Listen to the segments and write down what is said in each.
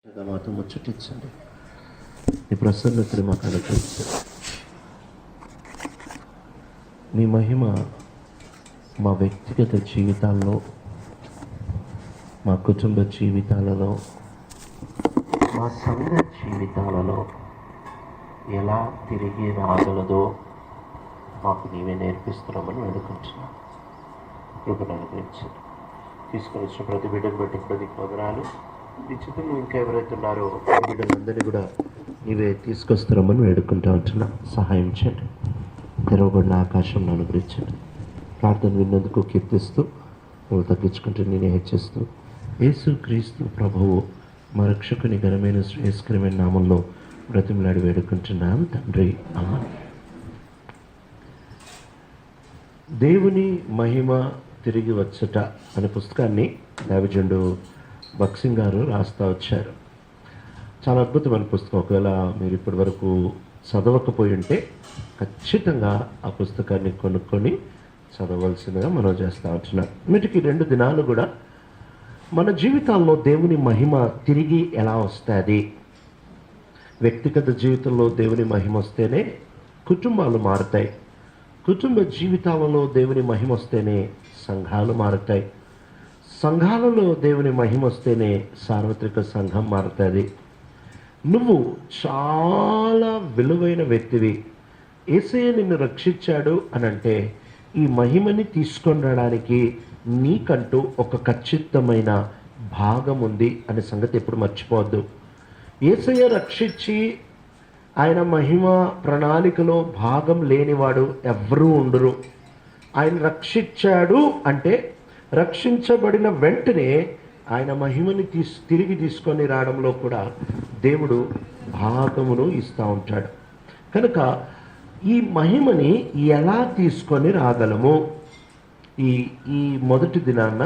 మాతో ముచ్చటించండి. నీ ప్రసన్నతని మాకు అనుగ్రహించండి. నీ మహిమ మా వ్యక్తిగత జీవితాల్లో, మా కుటుంబ జీవితాలలో, మా సంఘ జీవితాలలో ఎలా తిరిగి రాగలదో మాకు నీవే నేర్పిస్తున్నామని వేడుకుంటున్నాం. కృపను అనుగ్రహించండి. తీసుకొని వచ్చిన ప్రతి బిడ్డను బట్టి ప్రతి వందనాలు. ఈ చిత్రంలో ఇంకా ఎవరైతే ఉన్నారో ఆ బిడ్డలందరినీ కూడా నీవే తీసుకొస్తున్నామని వేడుకుంటూ ఉంటున్నా. సహాయం చేయండి. తెరవబడిన ఆకాశంను అనుగ్రహించండి. ప్రార్థన విన్నందుకు కీర్తిస్తూ నువ్వు తగ్గించుకుంటూ నేనే హెచ్చిస్తూ యేసు క్రీస్తు ప్రభువు మా రక్షకుని ఘనమైన శ్రేయస్కరమైన నామంలో బ్రతిమలాడి వేడుకుంటున్నాం తండ్రి. ఆమేన్. దేవుని మహిమ తిరిగి వచ్చుట అనే పుస్తకాన్ని దైవజనుడు భక్సింగ్ గారు రాస్తూ వచ్చారు. చాలా అద్భుతమైన పుస్తకం. ఒకవేళ మీరు ఇప్పటి వరకు చదవకపోయి ఉంటే ఖచ్చితంగా ఆ పుస్తకాన్ని కొనుక్కొని చదవలసిందిగా మనం చేస్తూ ఉంటున్నాం. వీటికి 2 దినాలు కూడా మన జీవితాల్లో దేవుని మహిమ తిరిగి ఎలా వస్తుంది, వ్యక్తిగత జీవితంలో దేవుని మహిమ వస్తేనే కుటుంబాలు మారుతాయి, కుటుంబ జీవితాలలో దేవుని మహిమ వస్తేనే సంఘాలు మారుతాయి, సంఘాలలో దేవుని మహిమ వస్తేనే సార్వత్రిక సంఘం మారుతుంది. నువ్వు చాలా విలువైన వ్యక్తివి. యేసయ్య నిన్ను రక్షించాడు అని అంటే ఈ మహిమని తీసుకొని రావడానికి నీకంటూ ఒక ఖచ్చితమైన భాగం ఉంది అనే సంగతి ఎప్పుడు మర్చిపోవద్దు. యేసయ్య రక్షించి ఆయన మహిమ ప్రణాళికలో భాగం లేనివాడు ఎవ్వరూ ఉండరు. ఆయన రక్షించాడు అంటే రక్షించబడిన వెంటనే ఆయన మహిమని తిరిగి తీసుకొని రావడంలో కూడా దేవుడు భాగమును ఇస్తూ ఉంటాడు. కనుక ఈ మహిమని ఎలా తీసుకొని రాగలము? ఈ మొదటి దినాన్న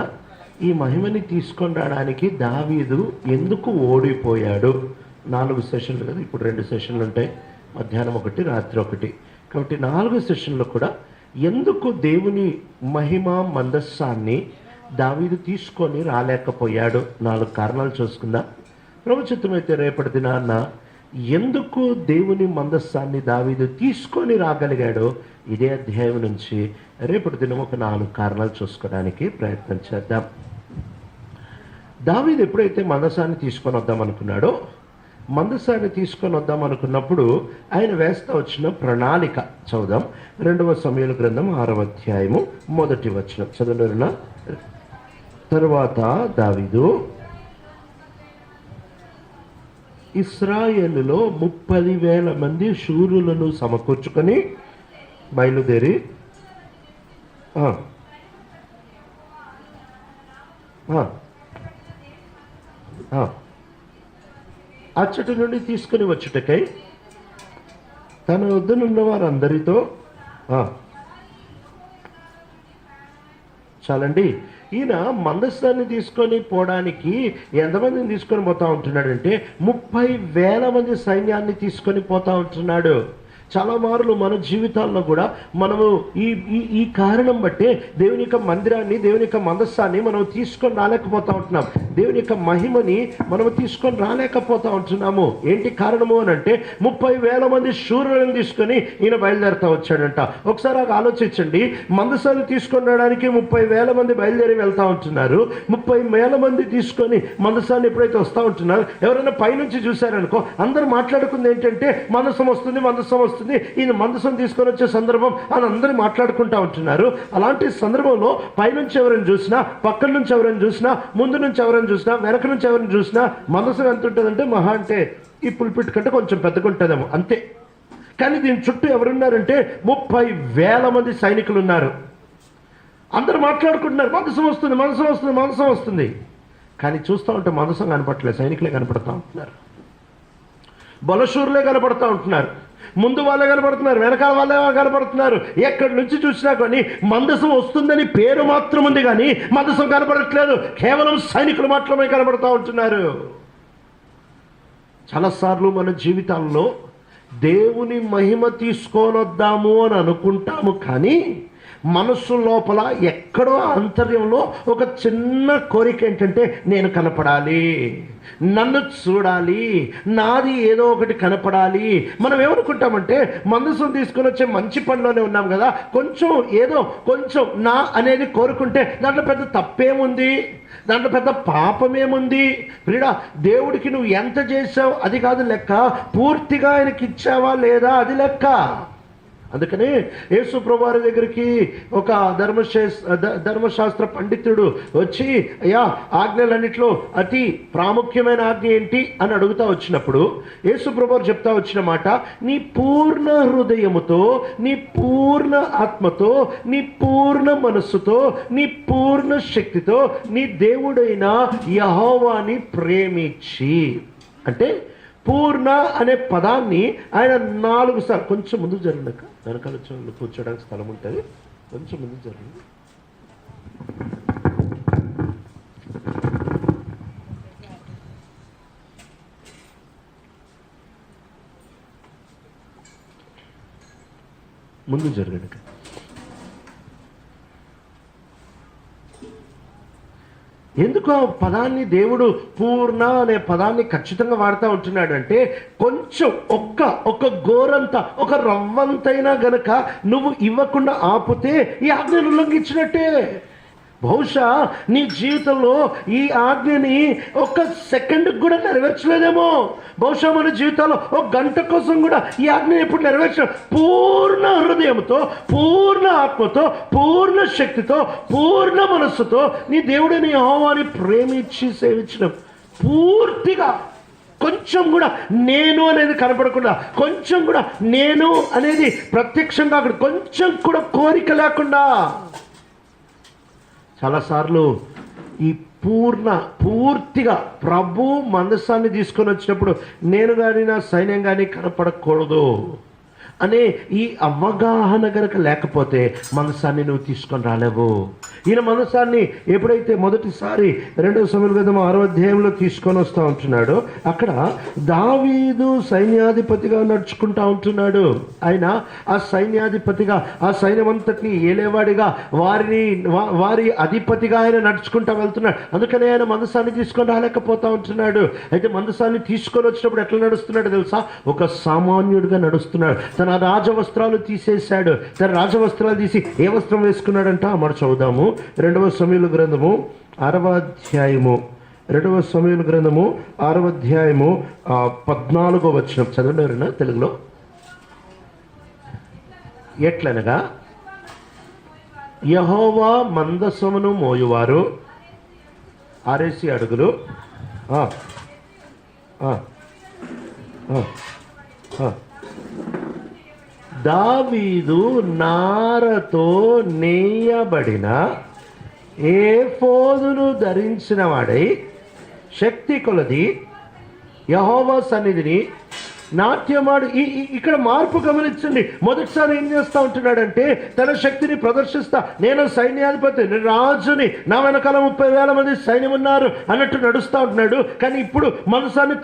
ఈ మహిమని తీసుకొని రావడానికి దావీదు ఎందుకు ఓడిపోయాడు? 4 సెషన్లు కదా, ఇప్పుడు 2 సెషన్లు ఉంటాయి, మధ్యాహ్నం 1 రాత్రి 1. కాబట్టి 4 సెషన్లు కూడా ఎందుకు దేవుని మహిమ మందస్సాన్ని దావీదు తీసుకొని రాలేకపోయాడు? 4 కారణాలు చూసుకుందాం. ప్రభుత్వమైతే రేపటి దినాన్న ఎందుకు దేవుని మందస్సాన్ని దావీదు తీసుకొని రాగలిగాడో ఇదే అధ్యాయం నుంచి రేపటి దినం ఒక 4 కారణాలు చూసుకోవడానికి ప్రయత్నం చేద్దాం. దావీదు ఎప్పుడైతే మందస్సాన్ని తీసుకొని వద్దాం అనుకున్నాడో, మందసాన్ని తీసుకొని వద్దాం అనుకున్నప్పుడు ఆయన వేస్తా వచ్చిన ప్రణాళిక చదువుదాం. 2వ సమూయేలు గ్రంథం 6వ అధ్యాయము 1వ వచనం చదవనా? తరువాత దావీదు ఇశ్రాయేలులో 30,000 మంది శూరులను సమకూర్చుకొని బయలుదేరి అచ్చటి నుండి తీసుకుని వచ్చుటకై తన వద్దనున్న వారందరితో చాలండి. ఈయన మందస్థాన్ని తీసుకొని పోవడానికి ఎంతమందిని తీసుకొని పోతా ఉంటున్నాడంటే 30,000 మంది సైన్యాన్ని తీసుకొని పోతా ఉంటున్నాడు. చాలా మార్లు మన జీవితాల్లో కూడా మనము ఈ కారణం బట్టే దేవుని యొక్క మందిరాన్ని, దేవుని యొక్క మందస్సాన్ని మనం తీసుకొని రాలేకపోతా ఉంటున్నాం. దేవుని యొక్క మహిమని మనము తీసుకొని రాలేకపోతా ఉంటున్నాము. ఏంటి కారణము అని అంటే 30,000 మంది శూరులను తీసుకొని ఈయన బయలుదేరుతా వచ్చాడంట. ఒకసారి ఆలోచించండి. మందస్సాన్ని తీసుకొని రావడానికి 30,000 మంది బయలుదేరి వెళ్తా ఉంటున్నారు. 30,000 మంది తీసుకొని మందస్సాన్ని ఎప్పుడైతే వస్తూ ఉంటున్నారు, ఎవరైనా పైనుంచి చూశారనుకో, అందరూ మాట్లాడుకుంది ఏంటంటే మందసం వస్తుంది, మందసం వస్తుంది, ఈయన మందసం తీసుకొని వచ్చే సందర్భం అని అందరూ మాట్లాడుకుంటా ఉంటున్నారు. అలాంటి సందర్భంలో పైనుంచి ఎవరైనా చూసినా, పక్కన నుంచి ఎవరైనా చూసినా, ముందు నుంచి ఎవరైనా చూసినా, వెనక నుంచి ఎవరైనా చూసినా మందసం ఎంత ఉంటుందంటే మహా అంటే ఈ పుల్పిట్ కంటే కొంచెం పెద్దగా ఉంటుందేమో అంతే. కానీ దీని చుట్టూ ఎవరున్నారంటే 30,000 మంది సైనికులు ఉన్నారు. అందరూ మాట్లాడుకుంటున్నారు, మందసం వస్తుంది, మందసం వస్తుంది, మందసం వస్తుంది. కానీ చూస్తూ ఉంటే మందసం కనపడట్లేదు, సైనికులే కనపడతా ఉంటున్నారు, బలశూరులే కనపడతా ఉంటున్నారు, ముందు వాళ్ళే కనపడుతున్నారు, వెనకాల వాళ్ళే కనపడుతున్నారు. ఎక్కడి నుంచి చూసినా కానీ మందసం వస్తుందని పేరు మాత్రం ఉంది, కానీ మందసం కనపడట్లేదు. కేవలం సైనికులు మాత్రమే కనపడుతూ ఉంటున్నారు. చాలాసార్లు మన జీవితాల్లో దేవుని మహిమ తీసుకొని వద్దాము అని అనుకుంటాము, కానీ మనస్సు లోపల ఎక్కడో ఆంతర్యంలో ఒక చిన్న కోరిక ఏంటంటే నేను కనపడాలి, నన్ను చూడాలి, నాది ఏదో ఒకటి కనపడాలి. మనం ఏమనుకుంటామంటే మందసం తీసుకొని వచ్చే మంచి పనిలోనే ఉన్నాం కదా, కొంచెం నా అనేది కోరుకుంటే దాంట్లో పెద్ద తప్పేముంది, దాంట్లో పెద్ద పాపమేముంది? ప్రియుడా, దేవుడికి నువ్వు ఎంత చేసావు అది కాదు లెక్క, పూర్తిగా ఆయనకి ఇచ్చావా లేదా అది లెక్క. అందుకని యేసు ప్రభువారి దగ్గరికి ఒక ధర్మశాస్త్ర పండితుడు వచ్చి, అయ్యా ఆజ్ఞలన్నిట్లో అతి ప్రాముఖ్యమైన ఆజ్ఞ ఏంటి అని అడుగుతా వచ్చినప్పుడు యేసు ప్రభువారు చెప్తా వచ్చిన మాట, నీ పూర్ణ హృదయముతో, నీ పూర్ణ ఆత్మతో, నీ పూర్ణ మనస్సుతో, నీ పూర్ణ శక్తితో నీ దేవుడైన యెహోవాని ప్రేమించి. అంటే పూర్ణ అనే పదాన్ని ఆయన 4 సార్లు, కొంచెం ముందు జరిగినాక వెనకాల కూర్చోడానికి స్థలం ఉంటుంది, కొంచెం ముందు జరిగింది. ముందు జరగడానికి ఎందుకు ఆ పదాన్ని దేవుడు పూర్ణ అనే పదాన్ని ఖచ్చితంగా వాడుతూ ఉంటున్నాడు అంటే, కొంచెం ఒక్క గోరంత, ఒక రవ్వంతైనా గనక నువ్వు ఇవ్వకుండా ఆపితే ఈ ఆజ్ఞను ఉల్లంఘించినట్టే. బహుశా నీ జీవితంలో ఈ ఆజ్ఞని ఒక సెకండ్కి కూడా నెరవేర్చలేదేమో. బహుశా మన జీవితంలో ఒక గంట కోసం కూడా ఈ ఆజ్ఞని ఎప్పుడు నెరవేర్చడం. పూర్ణ హృదయంతో, పూర్ణ ఆత్మతో, పూర్ణ శక్తితో, పూర్ణ మనస్సుతో నీ దేవుడిని యెహోవాని ప్రేమించి సేవించడం. పూర్తిగా కొంచెం కూడా నేను అనేది కనపడకుండా, కొంచెం కూడా నేను అనేది ప్రత్యక్షంగా అక్కడ కొంచెం కూడా కోరిక లేకుండా. చాలాసార్లు ఈ పూర్తిగా ప్రభు మందసాన్ని తీసుకొని వచ్చినప్పుడు నేను కానీ నా సైన్యం కానీ కనపడకూడదు అనే ఈ అవగాహన గనక లేకపోతే మనసాన్ని నువ్వు తీసుకొని రాలేవు. ఈయన మనసాన్ని ఎప్పుడైతే మొదటిసారి 2వ సమూయేలు గ్రంథం 6వ అధ్యాయంలో తీసుకొని వస్తూ ఉంటున్నాడు, అక్కడ దావీదు సైన్యాధిపతిగా నడుచుకుంటా ఉంటున్నాడు. ఆయన ఆ సైన్యాధిపతిగా, ఆ సైన్యమంతటిని ఏలేవాడిగా, వారి అధిపతిగా ఆయన నడుచుకుంటా వెళ్తున్నాడు. అందుకని ఆయన మందసాన్ని తీసుకొని రాలేకపోతా ఉంటున్నాడు. అయితే మందసాన్ని తీసుకొని వచ్చినప్పుడు ఎట్లా నడుస్తున్నాడు తెలుసా? ఒక సామాన్యుడిగా నడుస్తున్నాడు. తన రాజవస్త్రాలు తీసేశాడు. తన రాజవస్త్రాలు తీసి ఏ వస్త్రం వేసుకున్నాడంట? మరి చదువుదాము. 2వ సమూయేలు గ్రంథము 6వ అధ్యాయము, 2వ సమూయేలు గ్రంథము 6వ అధ్యాయము 14వ వచనం చదవండి ఎవరైనా తెలుగులో. ఎట్లనగా యెహోవా మందసమును మోయువారు 6 అడుగులు దావీదు నారతో నేయబడిన ఏఫోదును ధరించిన వాడై శక్తి కొలది యెహోవా సన్నిధిని నాట్యమాడు. ఇక్కడ మార్పు గమనించండి. మొదటిసారి ఏం చేస్తూ ఉంటున్నాడంటే, తన శక్తిని ప్రదర్శిస్తా, నేను సైన్యాధిపతి, నేను రాజుని, నా వెనకాల 30,000 మంది సైన్యం ఉన్నారు అన్నట్టు నడుస్తూ ఉంటున్నాడు. కానీ ఇప్పుడు మనసాన్ని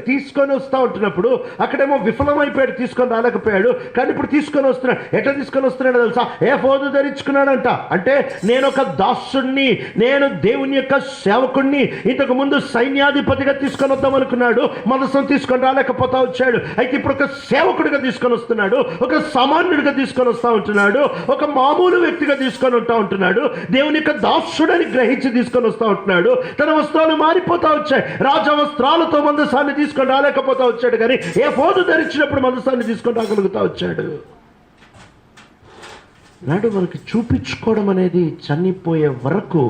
తీసుకొని వస్తూ ఉంటున్నప్పుడు అక్కడేమో విఫలమైపోయాడు, తీసుకొని రాలేకపోయాడు. కానీ ఇప్పుడు తీసుకొని వస్తున్నాడు. ఎట్లా తీసుకొని వస్తున్నాడు తెలుసా? ఏఫోదు ధరించుకున్నాడంట. అంటే నేను ఒక దాసుడిని, నేను దేవుని యొక్క సేవకుడిని, ఇంతకు ముందు సైన్యాధిపతిగా తీసుకొని వద్దాం అనుకున్నాడు, మనసును తీసుకొని రాలేకపోతే వచ్చాడు. అయితే ఇప్పుడు ఒక సేవకుడిగా తీసుకొని వస్తున్నాడు, ఒక సామాన్యుడిగా తీసుకొని వస్తూ ఉంటున్నాడు, ఒక మామూలు వ్యక్తిగా తీసుకొని ఉంటున్నాడు, దేవుని యొక్క దాసుడని గ్రహించి తీసుకొని వస్తూ ఉంటున్నాడు. తన వస్త్రాలు మారిపోతా వచ్చాయి. రాజవస్త్రాలతో మందసాన్ని తీసుకొని రాలేకపోతా వచ్చాడు, కానీ ఏఫోదు ధరించినప్పుడు మందసాన్ని తీసుకొని రాగలుగుతా వచ్చాడు. నాడు మనకి చూపించుకోవడం అనేది చనిపోయే వరకు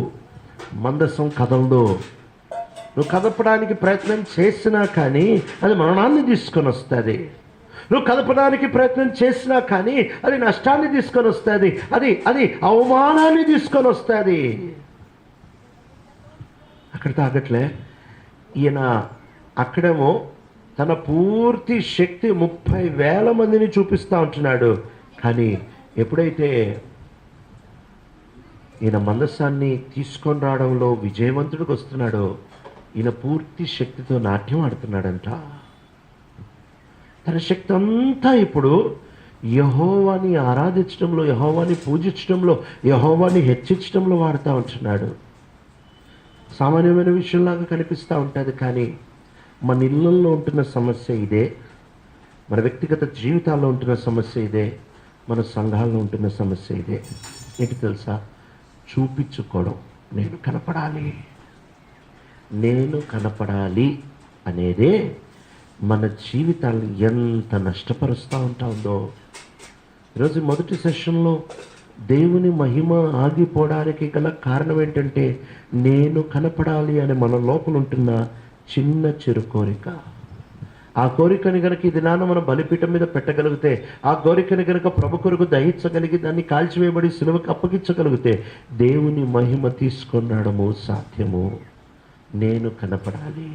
మందసం కదలదు. నువ్వు కదపడానికి ప్రయత్నం చేసినా కానీ అది మరణాన్ని తీసుకొని వస్తుంది. నువ్వు కదపడానికి ప్రయత్నం చేసినా కానీ అది నష్టాన్ని తీసుకొని వస్తుంది. అది అవమానాన్ని తీసుకొని వస్తుంది. అక్కడ తాగట్లే. ఈయన అక్కడేమో తన పూర్తి శక్తి 30,000 మందిని చూపిస్తూ ఉంటున్నాడు. కానీ ఎప్పుడైతే ఈయన మందసాన్ని తీసుకొని రావడంలో విజయవంతుడికి వస్తున్నాడో, ఈయన పూర్తి శక్తితో నాట్యం ఆడుతున్నాడంట. తన శక్తి అంతా ఇప్పుడు యెహోవాని ఆరాధించడంలో, యెహోవాని పూజించడంలో, యెహోవాని హెచ్చించడంలో వాడుతూ ఉంటున్నాడు. సామాన్యమైన విషయంలాగా కనిపిస్తూ ఉంటుంది, కానీ మన ఇళ్ళల్లో ఉంటున్న సమస్య ఇదే, మన వ్యక్తిగత జీవితాల్లో ఉంటున్న సమస్య ఇదే, మన సంఘాల్లో ఉంటున్న సమస్య ఇదే. ఏంటి తెలుసా? చూపించుకోవడం. నేను కనపడాలి అనేదే మన జీవితాన్ని ఎంత నష్టపరుస్తూ ఉంటుందో. ఈరోజు మొదటి సెషన్లో దేవుని మహిమ ఆగిపోవడానికి గల కారణం ఏంటంటే, నేను కనపడాలి అని మన లోపల ఉంటున్న చిన్న చిరు కోరిక. ఆ కోరికని కనుక ఈ దినాన మనం బలిపీఠం మీద పెట్టగలిగితే, ఆ కోరికని కనుక ప్రభు కొరకు దహించగలిగి దాన్ని కాల్చివేయబడి సిలువకు అప్పగించగలిగితే దేవుని మహిమ తీసుకొనడము సాధ్యము. నేను కనపడాలి.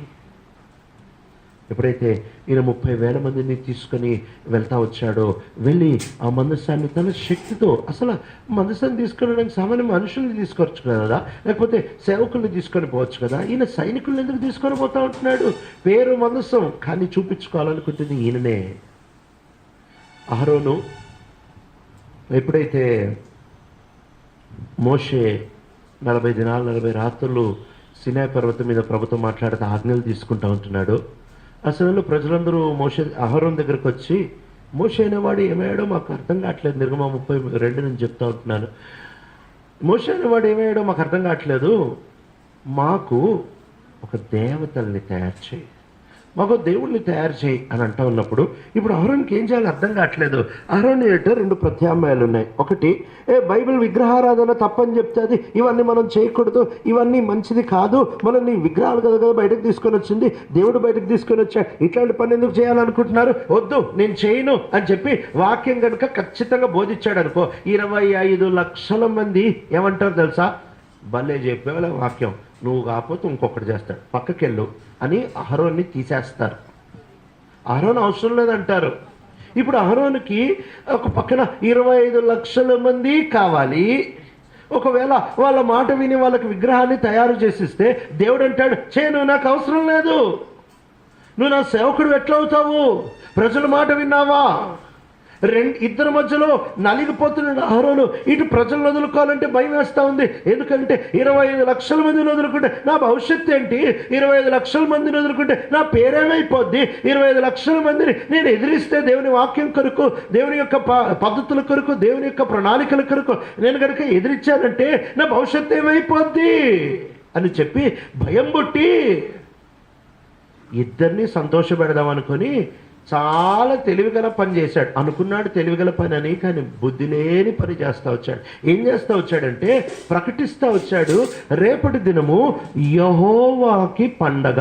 ఎప్పుడైతే ఈయన 30,000 మందిని తీసుకొని వెళ్తా వచ్చాడో, వెళ్ళి ఆ మందసాన్ని తన శక్తితో, అసలు మందసాన్ని తీసుకెళ్ళడానికి సామాన్య మనుషుల్ని తీసుకోవచ్చు కదా, లేకపోతే సేవకుల్ని తీసుకొని పోవచ్చు కదా. ఈయన సైనికుల్ని ఎందుకు తీసుకొని పోతా ఉంటున్నాడు? పేరు మందసం, కానీ చూపించుకోవాలనుకుంటుంది ఈయననే. అహరోను ఎప్పుడైతే మోషే 40 దినాలు 40 రాత్రులు సినాయి పర్వతం మీద ప్రభుత్వం మాట్లాడితే ఆజ్ఞలు తీసుకుంటా ఉంటున్నాడు. ఆ సమయంలో ప్రజలందరూ అహరోను దగ్గరకు వచ్చి, మోషే అనేవాడు ఏమయ్యాడో మాకు అర్థం కావట్లేదు. నిర్గమ 32 నుంచి చెప్తా ఉంటున్నాను. మోషే అనేవాడు ఏమయ్యాడో మాకు అర్థం కావట్లేదు, మాకు ఒక దేవతల్ని తయారు చేయి, మాకు దేవుణ్ణి తయారు చేయి అని అంటా ఉన్నప్పుడు, ఇప్పుడు అహరోన్కి ఏం చేయాలో అర్థం కావట్లేదు. అహరోన్ ఏటో 2 ప్రత్యామ్నాయాలు ఉన్నాయి. ఒకటి, బైబిల్ విగ్రహారాధన తప్పని చెప్తుంది, ఇవన్నీ మనం చేయకూడదు, ఇవన్నీ మంచిది కాదు, మనం నీ విగ్రహాలు కదా బయటకు తీసుకొని వచ్చింది, దేవుడు బయటకు తీసుకొని వచ్చాడు, ఇట్లాంటి పని ఎందుకు చేయాలనుకుంటున్నారు, వద్దు నేను చేయను అని చెప్పి వాక్యం కనుక ఖచ్చితంగా బోధించాడు అనుకో, 25 లక్షల మంది ఏమంటారు తెలుసా? భలే చెప్పేవాళ్ళ వాక్యం, నువ్వు కాకపోతే ఇంకొకటి చేస్తాడు, పక్కకెళ్ళు అని అహరోన్ని తీసేస్తారు. అహరోన్ అవసరం లేదంటారు. ఇప్పుడు అహరోన్కి ఒక పక్కన 25 లక్షల మంది కావాలి. ఒకవేళ వాళ్ళ మాట విని వాళ్ళకి విగ్రహాన్ని తయారు చేసిస్తే దేవుడు అంటాడు, నువ్వు నాకు అవసరం లేదు, నువ్వు నా సేవకుడు ఎట్లా అవుతావు? ప్రజల మాట విన్నావా? ఇద్దరి మధ్యలో నలిగిపోతున్నాడు అహరోను. ఇటు ప్రజలను వదులుకోవాలంటే భయం వేస్తూ ఉంది. ఎందుకంటే 25 లక్షల మందిని వదులుకుంటే నా భవిష్యత్తు ఏంటి? 25 లక్షల మందిని వదులుకుంటే నా పేరేమైపోద్ది? 25 లక్షల మందిని నేను ఎదిరిస్తే దేవుని వాక్యం కొరకు, దేవుని యొక్క పద్ధతుల కొరకు, దేవుని యొక్క ప్రణాళికల కొరకు నేను కనుక ఎదిరించానంటే నా భవిష్యత్తు ఏమైపోద్ది అని చెప్పి భయం పుట్టి ఇద్దరిని సంతోషపెడదాం అనుకొని చాలా తెలివిగల పని చేశాడు. అనుకున్నాడు తెలివిగల పని అని, కానీ బుద్ధి లేని పని చేస్తూ వచ్చాడు. ఏం చేస్తూ వచ్చాడంటే ప్రకటిస్తూ వచ్చాడు, రేపటి దినము యెహోవాకి పండగ.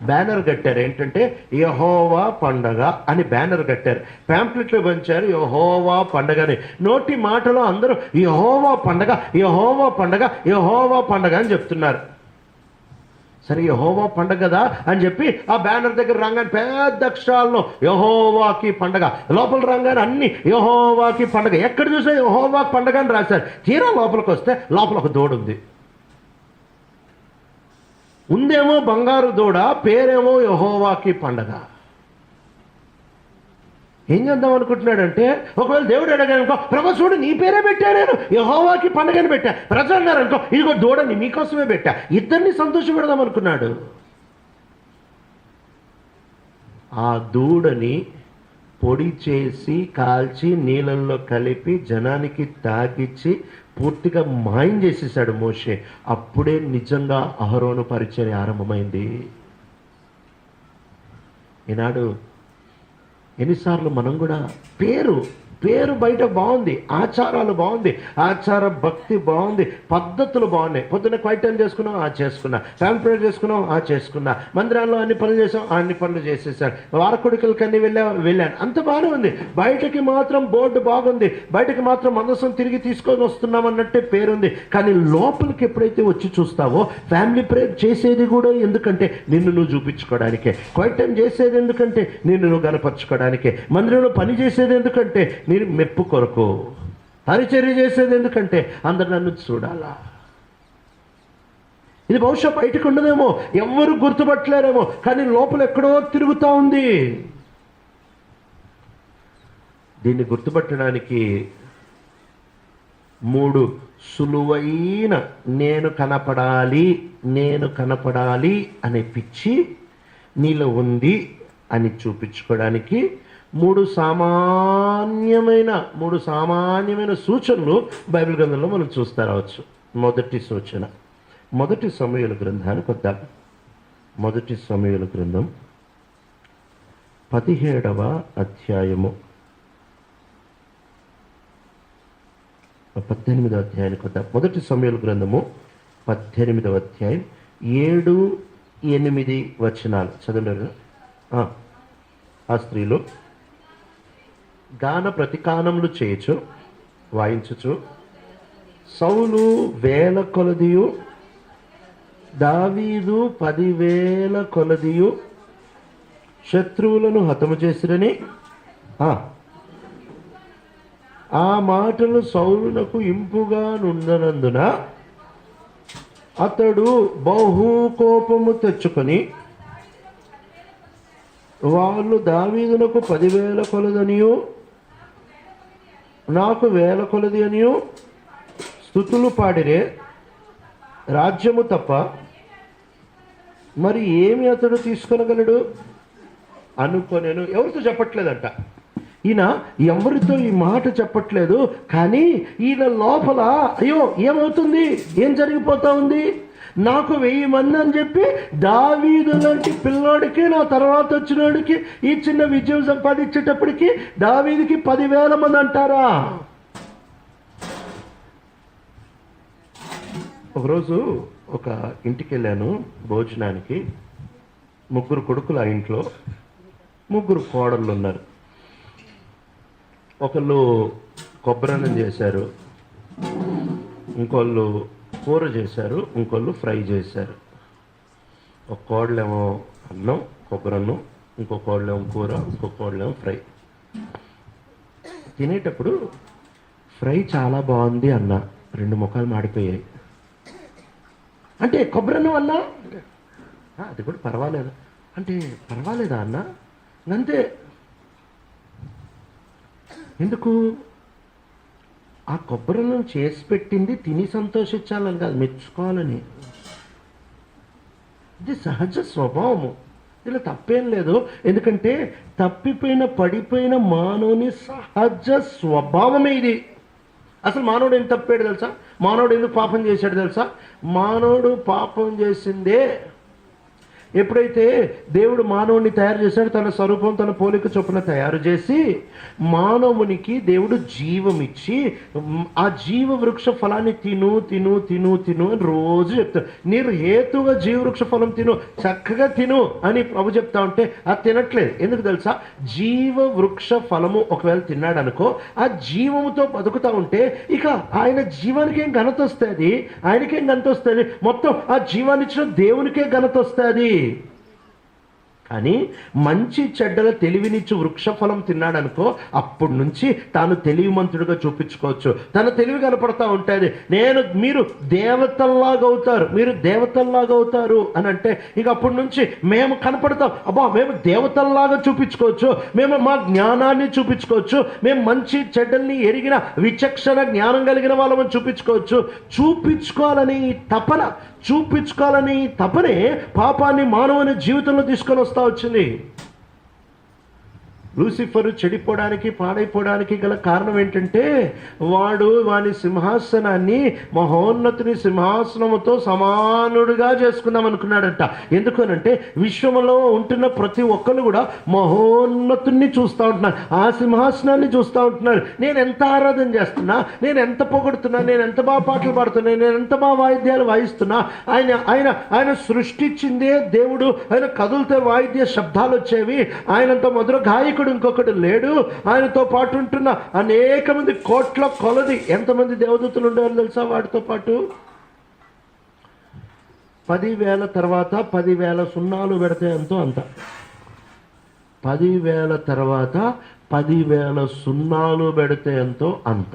బ్యానర్ కట్టారు, ఏంటంటే యెహోవా పండగ అని బ్యానర్ కట్టారు, ప్యాంప్లెట్లు పంచారు, యెహోవా పండగ అని. నోటి మాటలో అందరూ యెహోవా పండగ, యెహోవా పండగ, యెహోవా పండగ అని చెప్తున్నారు. సరే యెహోవా పండగ కదా అని చెప్పి ఆ బ్యానర్ దగ్గర రాగానే పెద్ద అక్షరాల్లో యెహోవాకి పండగ, లోపల రాగానే అన్ని యెహోవాకి పండగ, ఎక్కడ చూసా యెహోవాకి పండగ అని రాశారు. తీరా లోపలికి వస్తే లోపల ఒక దూడ ఉందేమో బంగారు దూడ, పేరేమో యెహోవాకి పండగ. ఏం చేద్దాం అనుకుంటున్నాడంటే, ఒకవేళ దేవుడు అడగానుకో, ప్రభు చూడు నీ పేరే పెట్టా, నేను యెహోవాకి పండగని పెట్టా, ప్రజలు అన్నారనుకో, ఇదిగో దూడని మీకోసమే పెట్టా, ఇద్దరిని సంతోషపెడదాం అనుకున్నాడు. ఆ దూడని పొడి చేసి కాల్చి నీళ్ళల్లో కలిపి జనానికి తాగిచ్చి పూర్తిగా మాయం చేసేసాడు మోషే. అప్పుడే నిజంగా అహరోను పరిచర్య ఆరంభమైంది. ఈనాడు ఎన్నిసార్లు మనం కూడా పేరు బయట బాగుంది, ఆచారాలు బాగుంది, ఆచార భక్తి బాగుంది, పద్ధతులు బాగున్నాయి. పొద్దున్న క్వైట్ టైం చేసుకున్నాం, చేసుకున్నా, ఫ్యామిలీ ప్రేయర్ చేసుకున్నాం, చేసుకున్నా, మందిరాల్లో అన్ని పనులు చేసాం, అన్ని పనులు చేసేసాను, వారకొడుకులకి అన్ని వెళ్ళాను, అంత బాగానే ఉంది. బయటకి మాత్రం బోర్డు బాగుంది, బయటకి మాత్రం మందసం తిరిగి తీసుకొని వస్తున్నాం అన్నట్టే పేరుంది. కానీ లోపలికి ఎప్పుడైతే వచ్చి చూస్తావో, ఫ్యామిలీ ప్రేయర్ చేసేది కూడా ఎందుకంటే నిన్ను నువ్వు చూపించుకోవడానికే, క్వైట్ టైం చేసేది ఎందుకంటే నిన్ను నువ్వు గనపరచుకోవడానికే, మందిరంలో పని చేసేది ఎందుకంటే నేను మెప్పు కొరకు, పరిచర్య చేసేది ఎందుకంటే అందరు నన్ను చూడాలా. ఇది బహుశా బయటకు ఉండదేమో, ఎవరు గుర్తుపట్టలేరేమో, కానీ లోపల ఎక్కడో తిరుగుతూ ఉంది. దీన్ని గుర్తుపట్టడానికి 3 సులువైన నేను కనపడాలి అనే పిచ్చి నీలో ఉంది అని చూపించుకోవడానికి 3 సామాన్యమైన సూచనలు బైబిల్ గ్రంథంలో మనం చూస్తూ రావచ్చు. మొదటి సూచన, మొదటి సమూయేలు గ్రంథానికి వద్దాం. మొదటి సమూయేలు గ్రంథం 17వ అధ్యాయము 18వ అధ్యాయానికి వద్దాం. మొదటి సమూయేలు గ్రంథము 18వ అధ్యాయం 7-8 వచనాలు చదవండి. ఆ స్త్రీలు గాన ప్రతికానములు చేయొచ్చు, వాయించుచు సౌలు 1000 కొలదియు దావీదు 10,000 కొలదియు శత్రువులను హతము చేసిరని ఆ మాటలు సౌలునకు ఇంపుగా నుండనందున అతడు బహు కోపము తెచ్చుకొని వాళ్ళు దావీదునకు 10,000 కొలదనియు నాకు 1000 కొలది అనియు స్తుతులు పాడిరే, రాజ్యము తప్ప మరి ఏమి అతడు తీసుకొనగలడు అనుకోనేను. ఎవరితో చెప్పట్లేదంట ఈయన, ఎవరితో ఈ మాట చెప్పట్లేదు. కానీ ఈయన లోపల అయ్యో ఏమవుతుంది, ఏం జరిగిపోతా ఉంది, నాకు 1000 మంది అని చెప్పి దావీదు లాంటి పిల్లోడికి, నా తర్వాత వచ్చినోడికి ఈ చిన్న విజయం సంపాదించేటప్పటికి దావీదుకి 10,000 మంది అంటారా? ఒకరోజు ఒక ఇంటికి వెళ్ళాను భోజనానికి. 3 కొడుకులు, ఆ ఇంట్లో 3 కోడళ్ళు ఉన్నారు. ఒకళ్ళు కొబ్బరన్నం చేశారు, ఇంకోళ్ళు కూర చేశారు, ఇంకోళ్ళు ఫ్రై చేశారు. ఒక కోడలేమో అన్నం కొబ్బరన్నం, ఇంకో కోడలేమో కూర, ఇంకో కోడలేమో ఫ్రై. తినేటప్పుడు ఫ్రై చాలా బాగుంది అన్న, 2 ముఖాలు మాడిపోయాయి. అంటే కొబ్బరన్నం అన్నా అది కూడా పర్వాలేదు అంటే పర్వాలేదా అన్న, అంతే. ఎందుకు? ఆ కొబ్బరిని చేసి పెట్టింది తిని సంతోషించాలని కాదు, మెచ్చుకోవాలని. ఇది సహజ స్వభావము, ఇలా తప్పేం లేదు. ఎందుకంటే పడిపోయిన మానవుని సహజ స్వభావమే ఇది. అసలు మానవుడు ఏం తప్పాడు తెలుసా? మానవుడు ఎందుకు పాపం చేశాడు తెలుసా? మానవుడు పాపం చేసిందే ఎప్పుడైతే దేవుడు మానవుని తయారు చేశాడు, తన స్వరూపం తన పోలిక చొప్పున తయారు చేసి మానవునికి దేవుడు జీవం ఇచ్చి ఆ జీవ వృక్ష ఫలాన్ని తిను తిను తిను తిను అని రోజు చెప్తాడు. నిర్హేతుగా జీవ వృక్ష ఫలం తిను, చక్కగా తిను అని ప్రభు చెప్తా ఉంటే అది తినట్లేదు. ఎందుకు తెలుసా? జీవ వృక్ష ఫలము ఒకవేళ తిన్నాడు అనుకో, ఆ జీవముతో బతుకుతా ఉంటే ఇక ఆయన జీవానికి ఏం ఘనత వస్తుంది, ఆయనకేం ఘనత వస్తుంది, మొత్తం ఆ జీవాన్ని ఇచ్చిన దేవునికే ఘనత వస్తుంది. కానీ మంచి చెడ్డల తెలివినిచ్చు వృక్షఫలం తిన్నాడనుకో, అప్పటి నుంచి తాను తెలివిమంతుడిగా చూపించుకోవచ్చు. తన తెలివి కనపడతా ఉంటుంది. మీరు దేవతల్లాగా అవుతారు అని అంటే ఇక అప్పటి నుంచి మేము కనపడతాం, అబ్బా మేము దేవతల్లాగా చూపించుకోవచ్చు, మేము మా జ్ఞానాన్ని చూపించుకోవచ్చు, మేము మంచి చెడ్డల్ని ఎరిగిన విచక్షణ జ్ఞానం కలిగిన వాళ్ళమని చూపించుకోవాలని తపనే పాపాన్ని మానవుని జీవితంలో తీసుకొని వస్తా వచ్చింది. లూసిఫరు చెడిపోవడానికి పాడైపోవడానికి గల కారణం ఏంటంటే వాని సింహాసనాన్ని మహోన్నతుని సింహాసనముతో సమానుడిగా చేసుకుందాం అనుకున్నాడంట. ఎందుకనంటే విశ్వంలో ఉంటున్న ప్రతి ఒక్కరు కూడా మహోన్నతుని చూస్తూ ఉంటున్నారు, ఆ సింహాసనాన్ని చూస్తూ ఉంటున్నారు. నేను ఎంత ఆరాధన చేస్తున్నా, నేను ఎంత పొగడుతున్నా, నేను ఎంత బాగా పాటలు పాడుతున్నా, నేను ఎంత బాగా వాయిద్యాలు వాయిస్తున్నా, ఆయన సృష్టించిందే దేవుడు. ఆయన కదులుతే వాయిద్య శబ్దాలు వచ్చేవి. ఆయనంత మధుర గాయకుడు ఇంకొకటి లేడు. ఆయనతో పాటు ఉంటున్న అనేక మంది కోట్ల కొలది ఎంతమంది దేవదూతలు ఉండేవారు తెలుసా? వాటితో పాటు 10,000 తర్వాత 10,000 సున్నాలు పెడితే ఎంతో అంత. 10,000 తర్వాత 10,000 సున్నాలు పెడితే ఎంతో అంత.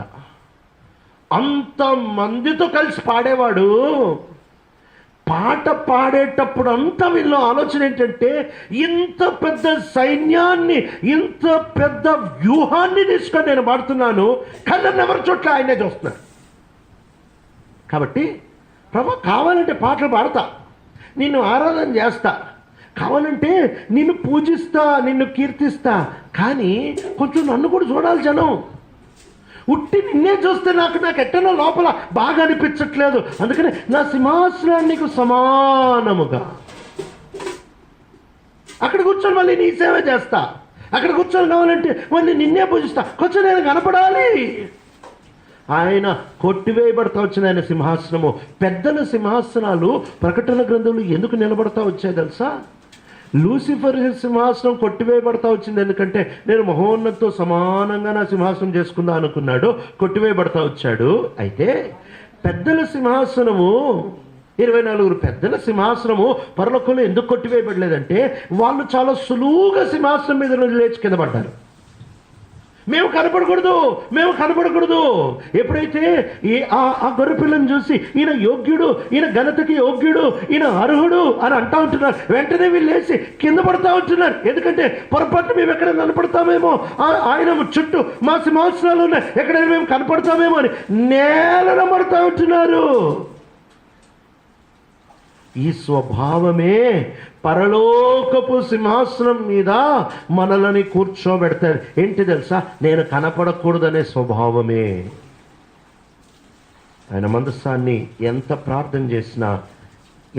అంతమందితో కలిసి పాడేవాడు. పాట పాడేటప్పుడు అంతా వీళ్ళు ఆలోచన ఏంటంటే, ఇంత పెద్ద సైన్యాన్ని, ఇంత పెద్ద వ్యూహాన్ని తీసుకొని నేను పాడుతున్నాను, కళ్ళని ఎవరి చోట్ల ఆయనే చూస్తున్నారు. కాబట్టి ప్రభు, కావాలంటే పాటలు పాడతా, నిన్ను ఆరాధన చేస్తా, కావాలంటే నిన్ను పూజిస్తా, నిన్ను కీర్తిస్తా, కానీ కొంచెం నన్ను కూడా చూడాలి జనం. ఉట్టి నిన్నే చూస్తే నాకు ఎట్టనో లోపల బాగా అనిపించట్లేదు, అందుకని నా సింహాసనాన్ని నీకు సమానముగా అక్కడ కూర్చొని మళ్ళీ నీ సేవ చేస్తా, అక్కడ కూర్చొని కావాలంటే మళ్ళీ నిన్నే పూజిస్తా, కొంచెం నేను కనపడాలి. ఆయన కొట్టివేయబడతా వచ్చిన ఆయన సింహాసనము. పెద్దల సింహాసనాలు ప్రకటన గ్రంథంలో ఎందుకు నిలబడతా వచ్చాయి తెలుసా? లూసిఫర్ సింహాసనం కొట్టివేయబడతా వచ్చింది. ఎందుకంటే నేను మహోన్నతతో సమానంగా నా సింహాసనం చేసుకుందా అనుకున్నాడు, కొట్టివేయబడతా వచ్చాడు. అయితే పెద్దల సింహాసనము, 24 పెద్దల సింహాసనము పరలోకంలో ఎందుకు కొట్టివేయబడలేదంటే, వాళ్ళు చాలా సులువుగా సింహాసనం మీద నుండి లేచి కింద పడ్డారు. మేము కనపడకూడదు. ఎప్పుడైతే ఆ గొర్రెపిల్లని చూసి ఈయన యోగ్యుడు, ఈయన ఘనతకి యోగ్యుడు, ఈయన అర్హుడు అని అంటా ఉంటున్నారు, వెంటనే వీళ్ళు లేచి కింద పడతా ఉంటున్నారు. ఎందుకంటే పొరపాటు మేము ఎక్కడ కనపడతామేమో, ఆయన చుట్టూ మా సింహాసనాలు ఉన్నాయి, ఎక్కడైనా మేము కనపడతామేమో అని నేలన పడతా ఉంటున్నారు. ఈ స్వభావమే పరలోకపు సింహాసనం మీద మనల్ని కూర్చోబెడతారు. ఏంటి తెలుసా? నేను కనపడకూడదనే స్వభావమే. ఆయన మందస్సాన్ని ఎంత ప్రార్థన చేసినా,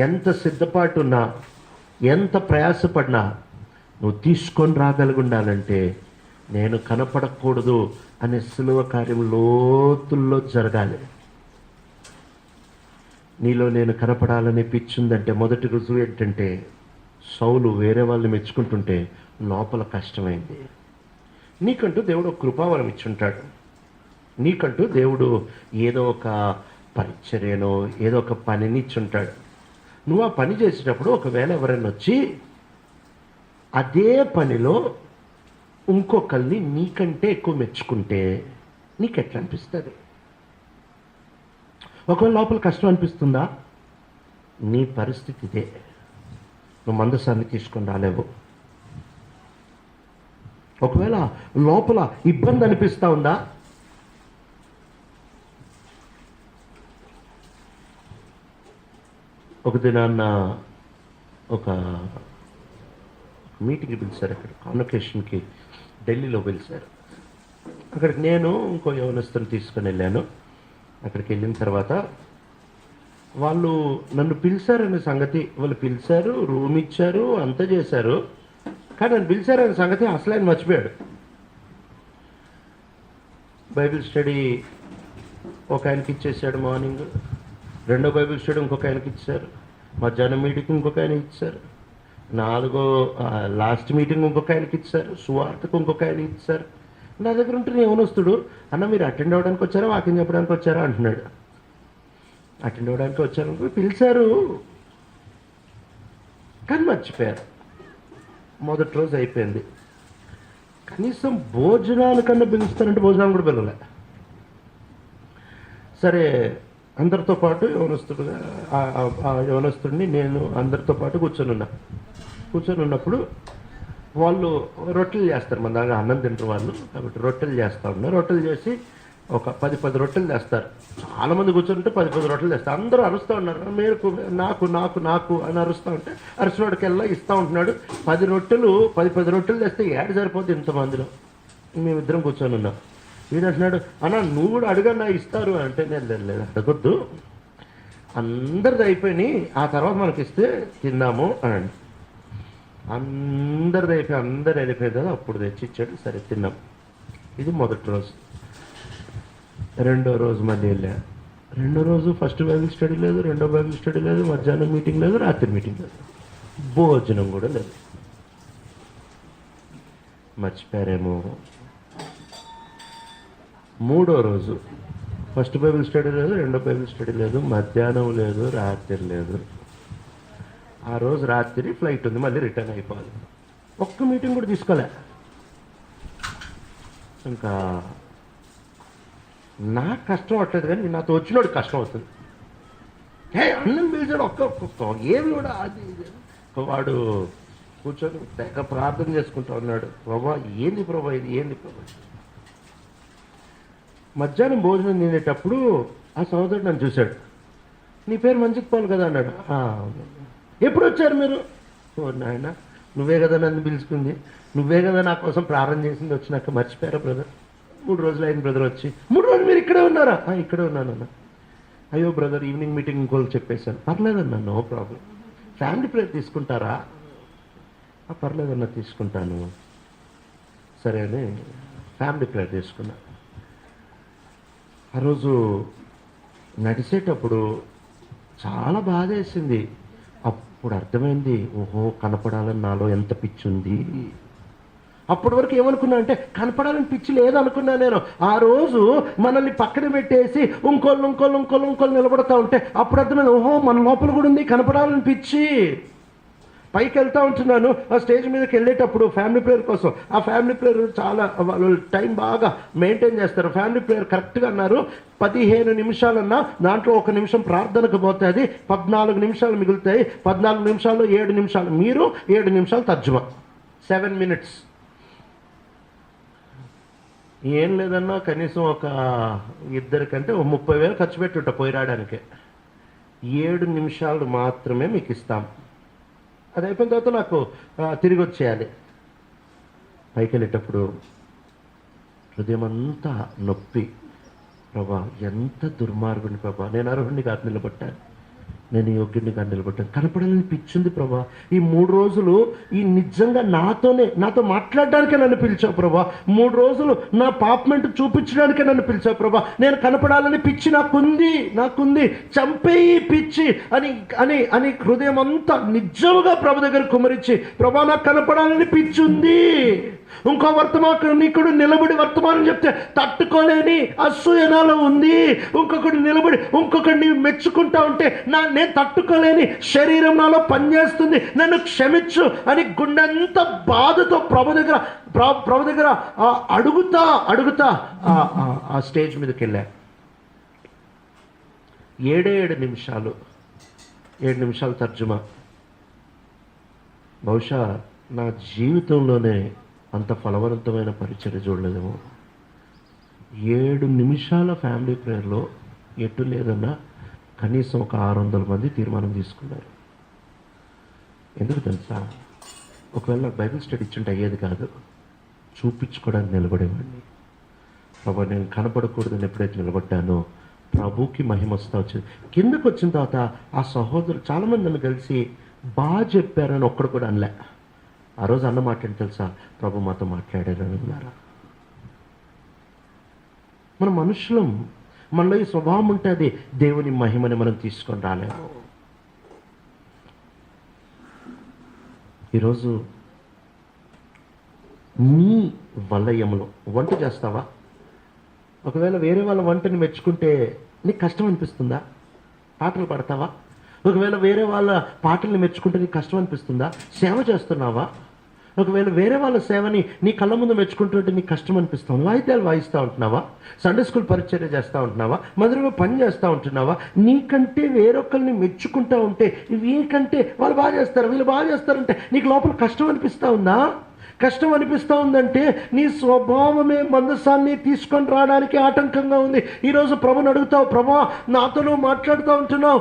ఎంత సిద్ధపాటున్నా, ఎంత ప్రయాసపడినా నువ్వు తీసుకొని రాగలిగుండాలంటే నేను కనపడకూడదు అనే సులువ కార్యం లోతుల్లో జరగాలి. నీలో నేను కనపడాలని పిచ్చుందంటే మొదటి రుజువు ఏంటంటే, సౌలు వేరే వాళ్ళని మెచ్చుకుంటుంటే లోపల కష్టమైంది. నీకంటూ దేవుడు ఒక కృపావరం ఇచ్చుంటాడు, నీకంటూ దేవుడు ఏదో ఒక పరిచర్యనో ఏదో ఒక పనిని ఇచ్చుంటాడు. నువ్వు ఆ పని చేసేటప్పుడు ఒకవేళ ఎవరైనా వచ్చి అదే పనిలో ఇంకొకరిని నీకంటే ఎక్కువ మెచ్చుకుంటే నీకెట్లా అనిపిస్తుంది? ఒకవేళ లోపల కష్టం అనిపిస్తుందా? నీ పరిస్థితి ఇదే. నువ్వు మందసాన్ని తీసుకొని రాలేవు. ఒకవేళ లోపల ఇబ్బంది అనిపిస్తూ ఉందా? ఒక దినాన్న ఒక మీటింగ్కి పిలిచారు, అక్కడ కాన్వకేషన్కి ఢిల్లీలో పిలిచారు. అక్కడికి నేను ఇంకో యవనస్తుని తీసుకొని వెళ్ళాను. అక్కడికి వెళ్ళిన తర్వాత వాళ్ళు నన్ను పిలిచారనే సంగతి, వాళ్ళు పిలిచారు, రూమ్ ఇచ్చారు, అంతా చేశారు, కానీ నన్ను పిలిచారనే సంగతి అసలు ఆయన మర్చిపోయాడు. బైబిల్ స్టడీ ఒక ఆయనకి ఇచ్చేసాడు మార్నింగ్, రెండో బైబిల్ స్టడీ ఇంకొక ఆయనకి ఇచ్చారు, మధ్యాహ్నం మీటింగ్ ఇంకొక ఆయన ఇచ్చారు, లాస్ట్ మీటింగ్ ఇంకొక ఆయనకి ఇచ్చారు, సువార్తకు ఇంకొక ఆయన ఇచ్చారు. నా దగ్గర ఉంటే ఏమనొస్తుడు, అన్న మీరు అటెండ్ అవ్వడానికి వచ్చారా, వాకింగ్ చెప్పడానికి వచ్చారా అంటున్నాడు. అటెండ్ అవ్వడానికి వచ్చారు, పిలిచారు, కానీ మర్చిపోయారు. మొదటి రోజు అయిపోయింది. కనీసం భోజనానికన్నా పిలుస్తారంటే భోజనాలు కూడా పిలవలే. సరే, అందరితో పాటు యవనస్తుడిని నేను అందరితో పాటు కూర్చొని ఉన్నప్పుడు వాళ్ళు రొట్టెలు చేస్తారు. మన దాకా అన్నం తింటారు వాళ్ళు, కాబట్టి రొట్టెలు చేస్తూ ఉన్నారు. రొట్టెలు చేసి ఒక 10 రొట్టెలు చేస్తారు. చాలామంది కూర్చొని 10 రొట్టెలు చేస్తారు. అందరూ అరుస్తూ ఉన్నారు, మేరకు నాకు నాకు నాకు అని అరుస్తూ ఉంటే అరిసినోడికెల్లా ఇస్తూ ఉంటున్నాడు. 10 రొట్టెలు చేస్తే ఏడు సరిపోతుంది ఇంతమందిలో. మేమిద్దరం కూర్చొని ఉన్నాం. వీడు అంటున్నాడు, అన్న నువ్వు కూడా అడుగన్నా ఇస్తారు అంటే, నేను లేదు అడగొద్దు, అందరిది అయిపోయినాయి, ఆ తర్వాత మనకి ఇస్తే తిన్నాము అని. అందరు వెళ్ళిపోయింది కదా, అప్పుడు తెచ్చి ఇచ్చాడు. సరే తిన్నాం. ఇది మొదటి రోజు. రెండో రోజు మళ్ళీ వెళ్ళా. రెండో రోజు ఫస్ట్ బైబిల్ స్టడీ లేదు, రెండో బైబిల్ స్టడీ లేదు, మధ్యాహ్నం మీటింగ్ లేదు, రాత్రి మీటింగ్ లేదు, భోజనం కూడా లేదు. మర్చిపోయారేమో. మూడో రోజు ఫస్ట్ బైబిల్ స్టడీ లేదు, రెండో బైబిల్ స్టడీ లేదు, మధ్యాహ్నం లేదు, రాత్రి లేదు. ఆ రోజు రాత్రి ఫ్లైట్ ఉంది, మళ్ళీ రిటర్న్ అయిపోవాలి. ఒక్క మీటింగ్ కూడా తీసుకోలే. ఇంకా నాకు కష్టం అవ్వట్లేదు, కానీ నాతో వచ్చినోడికి కష్టం అవుతుంది. అన్నం పిలిచాడు ఒక్కొక్క ఏమి కూడా అది ఇది. వాడు కూర్చొని తెగ ప్రార్థన చేసుకుంటా ఉన్నాడు. ప్రభా ఏంది ప్రభా ఇది, ఏంది ప్రభా. మధ్యాహ్నం భోజనం తినేటప్పుడు ఆ సహోదరుడు నన్ను చూశాడు. నీ పేరు మంచికి పోవాలి కదా అన్నాడు. అవును. ఎప్పుడు వచ్చారు మీరు? ఓ నాయన, నువ్వే కదా నన్ను పిలుచుకుంది, నువ్వే కదా నా కోసం ప్రార్థన చేసింది, వచ్చినాక మర్చిపోయారా బ్రదర్? 3 రోజులు అయిన బ్రదర్ వచ్చి 3 రోజులు మీరు ఇక్కడే ఉన్నారా? ఇక్కడే ఉన్నానన్న. అయ్యో బ్రదర్, ఈవినింగ్ మీటింగ్ ఇంకోళ్ళు చెప్పేశాను. పర్లేదన్నా, నో ప్రాబ్లం. ఫ్యామిలీ ప్రేయర్ తీసుకుంటారా? పర్లేదన్నా, తీసుకుంటాను. సరే అని ఫ్యామిలీ ప్రేయర్ తీసుకున్నా. ఆ రోజు నడిచేటప్పుడు చాలా బాధ వేసింది. అప్పుడు అర్థమైంది, ఓహో కనపడాలని నాలో ఎంత పిచ్చి ఉంది. అప్పటి వరకు ఏమనుకున్నా అంటే కనపడాలని పిచ్చి లేదనుకున్నా నేను. ఆ రోజు మనల్ని పక్కన పెట్టేసి ఇంకోళ్ళు నిలబడతా ఉంటే అప్పుడు అర్థమైంది, ఓహో మన లోపల కూడా ఉంది కనపడాలని పిచ్చి. పైకి వెళ్తూ ఉంటున్నాను, ఆ స్టేజ్ మీదకి వెళ్ళేటప్పుడు ఫ్యామిలీ ప్రేయర్ కోసం, ఆ ఫ్యామిలీ ప్రేయర్ చాలా వాళ్ళు టైం బాగా మెయింటైన్ చేస్తారు. ఫ్యామిలీ ప్రేయర్ కరెక్ట్గా అన్నారు 15 నిమిషాలన్నా దాంట్లో 1 నిమిషం ప్రార్థనకు పోతుంది, 14 నిమిషాలు మిగులుతాయి. 14 నిమిషాల్లో 7 నిమిషాలు మీరు, 7 నిమిషాలు తర్జుమా, 7 minutes. ఏం లేదన్నా కనీసం ఒక ఇద్దరికంటే 30,000 ఖర్చు పెట్టుంటా పోయి రావడానికి. 7 నిమిషాలు మాత్రమే మీకు ఇస్తాం. అది అయిపోయిన తర్వాత నాకు తిరిగి వచ్చేయాలి. పైకి వెళ్ళేటప్పుడు హృదయం అంతా నొప్పి. ప్రభా ఎంత దుర్మార్గుని ప్రభా, నేను అర్హుడిని కాదు నిలబట్టాను, నేను యోగ్యుడిని కాదు నిలబట్టాను. కనపడాలని పిచ్చింది ప్రభా. ఈ 3 రోజులు ఈ నిజంగా నాతో మాట్లాడడానికే నన్ను పిలిచావు ప్రభా. 3 రోజులు నా పాపమెంట్ చూపించడానికే నన్ను పిలిచావు ప్రభా. నేను కనపడాలని పిచ్చి నాకుంది, చంపేయి పిచ్చి అని అని అని హృదయం అంతా నిజంగా ప్రభు దగ్గర కుమరించి, ప్రభా నాకు కనపడాలని పిచ్చి ఉంది. ఇంకో వర్తమానికుడు నిలబడి వర్తమానం చెప్తే తట్టుకోలేని అసూయ నాలో ఉంది. ఇంకొకటి నిలబడి ఇంకొకడిని మెచ్చుకుంటా ఉంటే నేను తట్టుకోలేని శరీరం నాలో పనిచేస్తుంది, నన్ను క్షమించు అని గుండెంత బాధతో ప్రభు దగ్గర అడుగుతా ఆ స్టేజ్ మీదకి వెళ్ళా. 7 నిమిషాలు తర్జుమా. బహుశా నా జీవితంలోనే అంత ఫలవంతమైన పరిచర్య చూడలేదేమో. 7 నిమిషాల ఫ్యామిలీ ప్రేయర్లో ఎటు లేదన్నా కనీసం ఒక 600 మంది తీర్మానం తీసుకున్నారు. ఎందుకు తెలుసా? ఒకవేళ బైబిల్ స్టడీ ఇచ్చుంటే అయ్యేది కాదు, చూపించుకోవడానికి నిలబడేవాడిని. ప్రభు నేను కనపడకూడదని ఎప్పుడైతే నిలబడ్డానో ప్రభుకి మహిమ వస్తా వచ్చింది. కిందకు వచ్చిన తర్వాత ఆ సహోదరులు చాలామంది నన్ను కలిసి బాగా చెప్పారని ఒక్కడు కూడా అనలే. ఆ రోజు అన్న మాట్లాడి తెలుసా, ప్రభు మాతో మాట్లాడారని అన్నారా. మన మనుషులం, మనలో ఈ స్వభావం ఉంటుంది, దేవుని మహిమని మనం తీసుకొని రాలేము. ఈరోజు నీ వలయములో వంట చేస్తావా? ఒకవేళ వేరే వాళ్ళ వంటని మెచ్చుకుంటే నీకు కష్టం అనిపిస్తుందా? పాటలు పాడతావా? ఒకవేళ వేరే వాళ్ళ పాటల్ని మెచ్చుకుంటే నీకు కష్టం అనిపిస్తుందా? సేవ చేస్తున్నావా? ఒకవేళ వేరే వాళ్ళ సేవని నీ కళ్ళ ముందు మెచ్చుకుంటుంటే నీకు కష్టం అనిపిస్తావు. వాయిద్యాలు వాయిస్తూ ఉంటున్నావా? సండే స్కూల్ పరిచర్య చేస్తూ ఉంటున్నావా? మధురగా పని చేస్తూ ఉంటున్నావా? నీకంటే వేరొకరిని మెచ్చుకుంటూ ఉంటే, వీకంటే వాళ్ళు బాగా చేస్తారు, వీళ్ళు బాగా చేస్తారంటే నీకు లోపల కష్టం అనిపిస్తూ ఉందా? కష్టం అనిపిస్తూ ఉందంటే నీ స్వభావమే మందసాన్ని తీసుకొని రావడానికి ఆటంకంగా ఉంది. ఈరోజు ప్రభుని అడుగుతావు, ప్రభా నాతో నువ్వు మాట్లాడుతూ ఉంటున్నావు.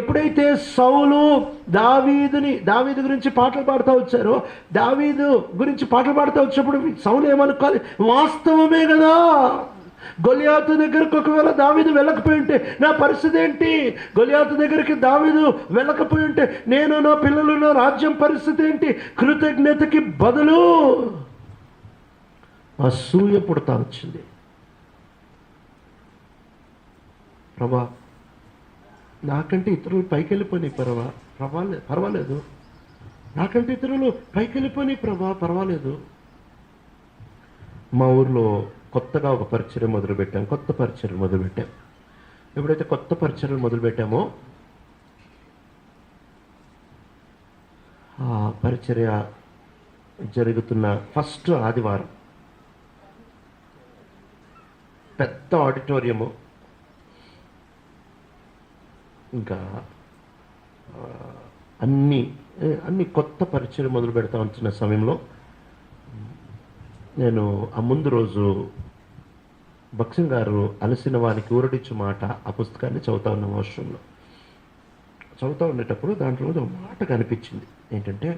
ఎప్పుడైతే సౌలు దావీదు గురించి పాటలు పాడుతూ వచ్చారో, దావీదు గురించి పాటలు పాడుతూ వచ్చినప్పుడు సౌలు ఏమనుకోవాలి? వాస్తవమే కదా, గొలియాతు దగ్గరకు ఒకవేళ దావీదు వెళ్ళకపోయి ఉంటే నా పరిస్థితి ఏంటి? గొలియాతు దగ్గరికి దావీదు వెళ్ళకపోయి ఉంటే నేను, నా పిల్లలు, నా రాజ్యం పరిస్థితి ఏంటి? కృతజ్ఞతకి బదులు అసూయ పుడతా వచ్చింది. ప్రభా నాకంటే ఇతరులు పైకి వెళ్ళిపోయి పర్వాలేదు, నాకంటే ఇతరులు పైకి వెళ్ళిపోయి పర్వాలేదు. మా ఊర్లో కొత్తగా ఒక పరిచర్య మొదలుపెట్టాం. ఎప్పుడైతే కొత్త పరిచర్యలు మొదలుపెట్టామో ఆ పరిచర్య జరుగుతున్న ఫస్ట్ ఆదివారం పెద్ద ఆడిటోరియము, ఇంకా అన్ని అన్ని కొత్త పరిచయం మొదలు పెడతా ఉంటున్న సమయంలో నేను ఆ ముందు రోజు భక్సింగ్ గారు అలసిన వానికి ఊరడిచ్చు మాట ఆ పుస్తకాన్ని చదువుతా ఉన్న వాష్రూమ్లో చదువుతూ ఉండేటప్పుడు దాంట్లో ఒక మాట కనిపించింది. ఏంటంటే,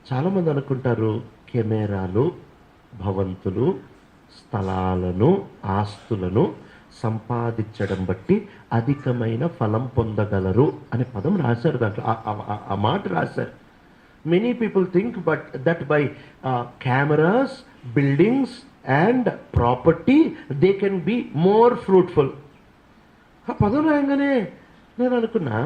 చాలామంది అనుకుంటారు కెమెరాలు భవంతులు స్థలాలను ఆస్తులను సంపాదించడం బట్టి అధికమైన ఫలం పొందగలరు అనే పదం రాశారు దాంట్లో. ఆ మాట రాశారు. Many people think but that by cameras buildings and property they can be more fruitful. ఆ పదం రాయంగానే నేను అనుకున్నా,